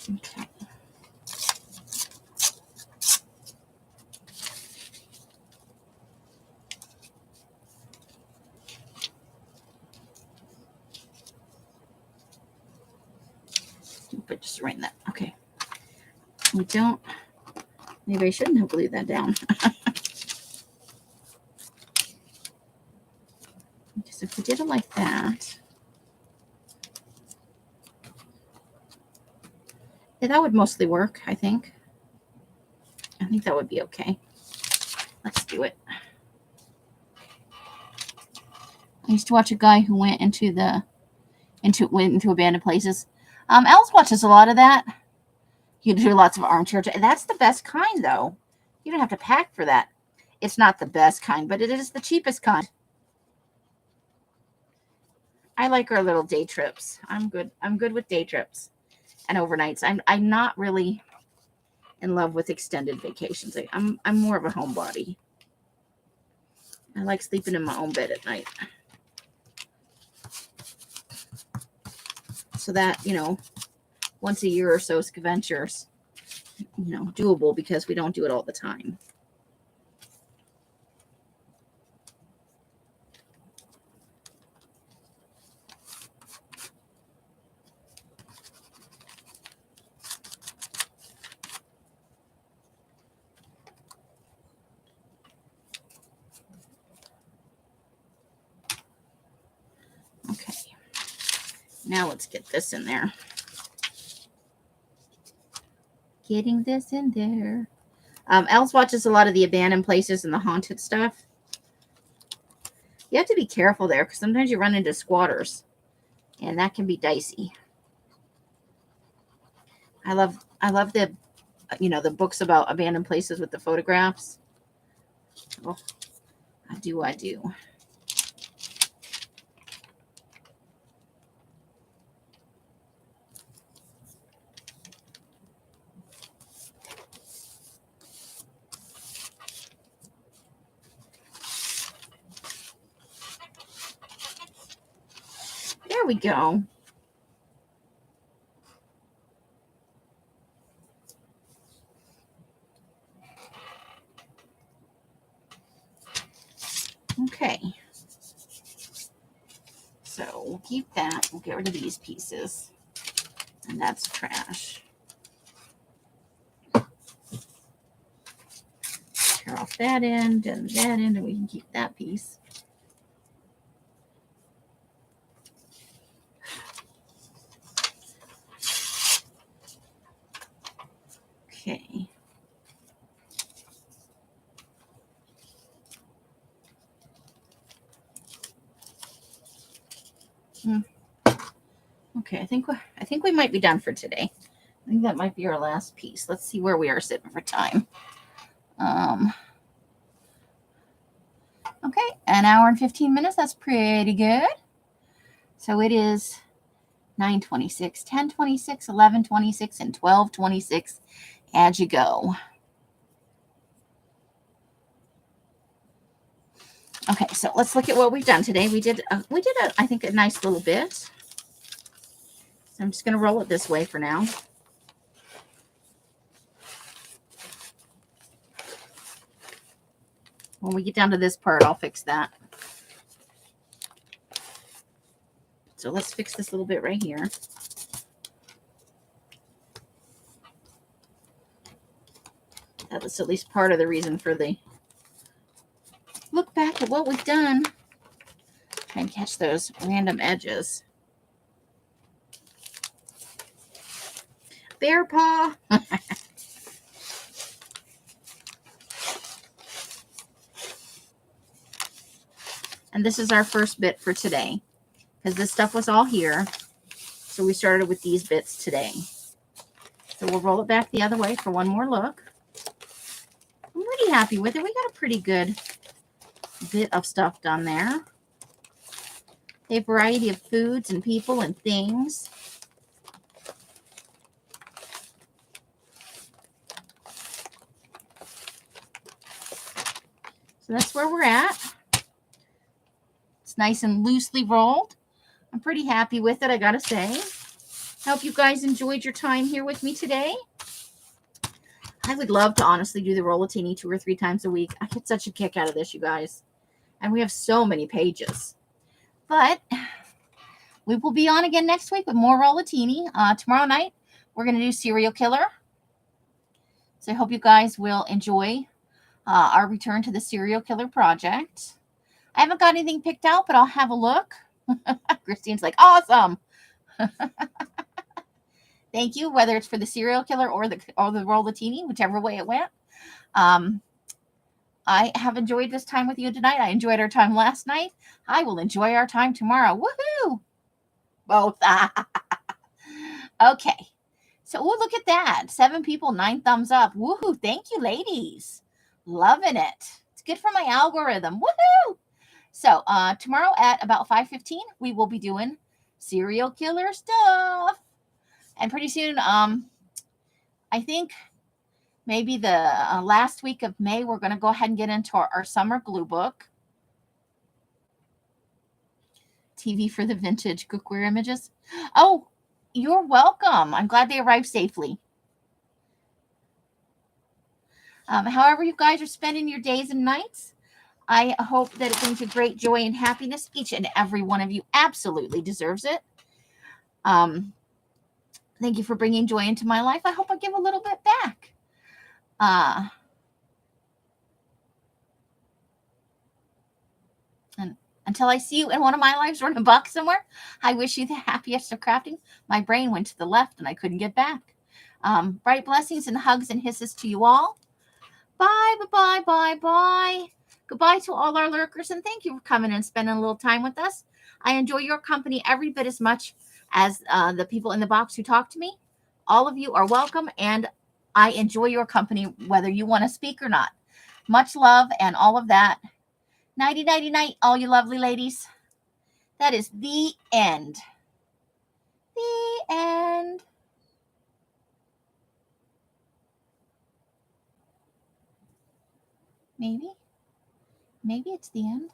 Okay. But just right in that. Okay. We don't. Maybe I shouldn't have glued that down. Because if we did it like that, yeah, that would mostly work, I think. I think that would be okay. Let's do it. I used to watch a guy who went into abandoned places. Alice watches a lot of that. You do lots of armchair. That's the best kind, though. You don't have to pack for that. It's not the best kind, but it is the cheapest kind. I like our little day trips. I'm good with day trips and overnights. I'm not really in love with extended vacations. I'm more of a homebody. I like sleeping in my own bed at night. So that, once a year or so ventures, doable because we don't do it all the time. Okay. Now let's get this in there. Getting this in there. Alice watches a lot of the abandoned places and the haunted stuff. You have to be careful there because sometimes you run into squatters, and that can be dicey. I love the the books about abandoned places with the photographs. Oh, I do. There we go. Okay. So we'll keep that. We'll get rid of these pieces. And that's trash. Tear off that end and that end, and we can keep that piece. Okay. Okay, I think we might be done for today. I think that might be our last piece. Let's see where we are sitting for time. Okay, an hour and 15 minutes. That's pretty good. So it is 9:26, 10:26, 11:26, and 12:26 as you go. Okay, so let's look at what we've done today. We did I think a nice little bit. So I'm just going to roll it this way for now. When we get down to this part, I'll fix that. So let's fix this little bit right here. That was at least part of the reason for the look back at what we've done. Try and catch those random edges. Bear paw. And this is our first bit for today, because this stuff was all here. So we started with these bits today. So we'll roll it back the other way for one more look. I'm pretty happy with it. We got a pretty good bit of stuff done there. A variety of foods and people and things. So that's where we're at. It's nice and loosely rolled. I'm pretty happy with it, I gotta say. I hope you guys enjoyed your time here with me today. I would love to honestly do the Rollatini 2 or 3 times a week. I get such a kick out of this, you guys. And we have so many pages. But we will be on again next week with more Rollatini. Tomorrow night, we're going to do Serial Killer. So I hope you guys will enjoy our return to the Serial Killer project. I haven't got anything picked out, but I'll have a look. Christine's like, awesome. Thank you, whether it's for the Serial Killer or the Rollatini, whichever way it went. I have enjoyed this time with you tonight. I enjoyed our time last night. I will enjoy our time tomorrow. Woohoo! Both. Okay. So look at that. 7 people, 9 thumbs up. Woohoo. Thank you, ladies. Loving it. It's good for my algorithm. Woohoo! So tomorrow at about 5:15, we will be doing serial killer stuff. And pretty soon, I think maybe the last week of May, we're going to go ahead and get into our summer glue book. TV for the vintage cookware images. Oh, you're welcome. I'm glad they arrived safely. However you guys are spending your days and nights, I hope that it brings you great joy and happiness. Each and every one of you absolutely deserves it. Thank you for bringing joy into my life. I hope I give a little bit back. And until I see you in one of my lives or in a box somewhere, I wish you the happiest of crafting. My brain went to the left and I couldn't get back. Bright blessings and hugs and hisses to you all. Bye, bye, bye, bye. Goodbye to all our lurkers, and thank you for coming and spending a little time with us. I enjoy your company every bit as much as the people in the box who talk to me. All of you are welcome, and I enjoy your company whether you want to speak or not. Much love and all of that. Nighty, nighty, night, all you lovely ladies. That is the end. The end. Maybe it's the end.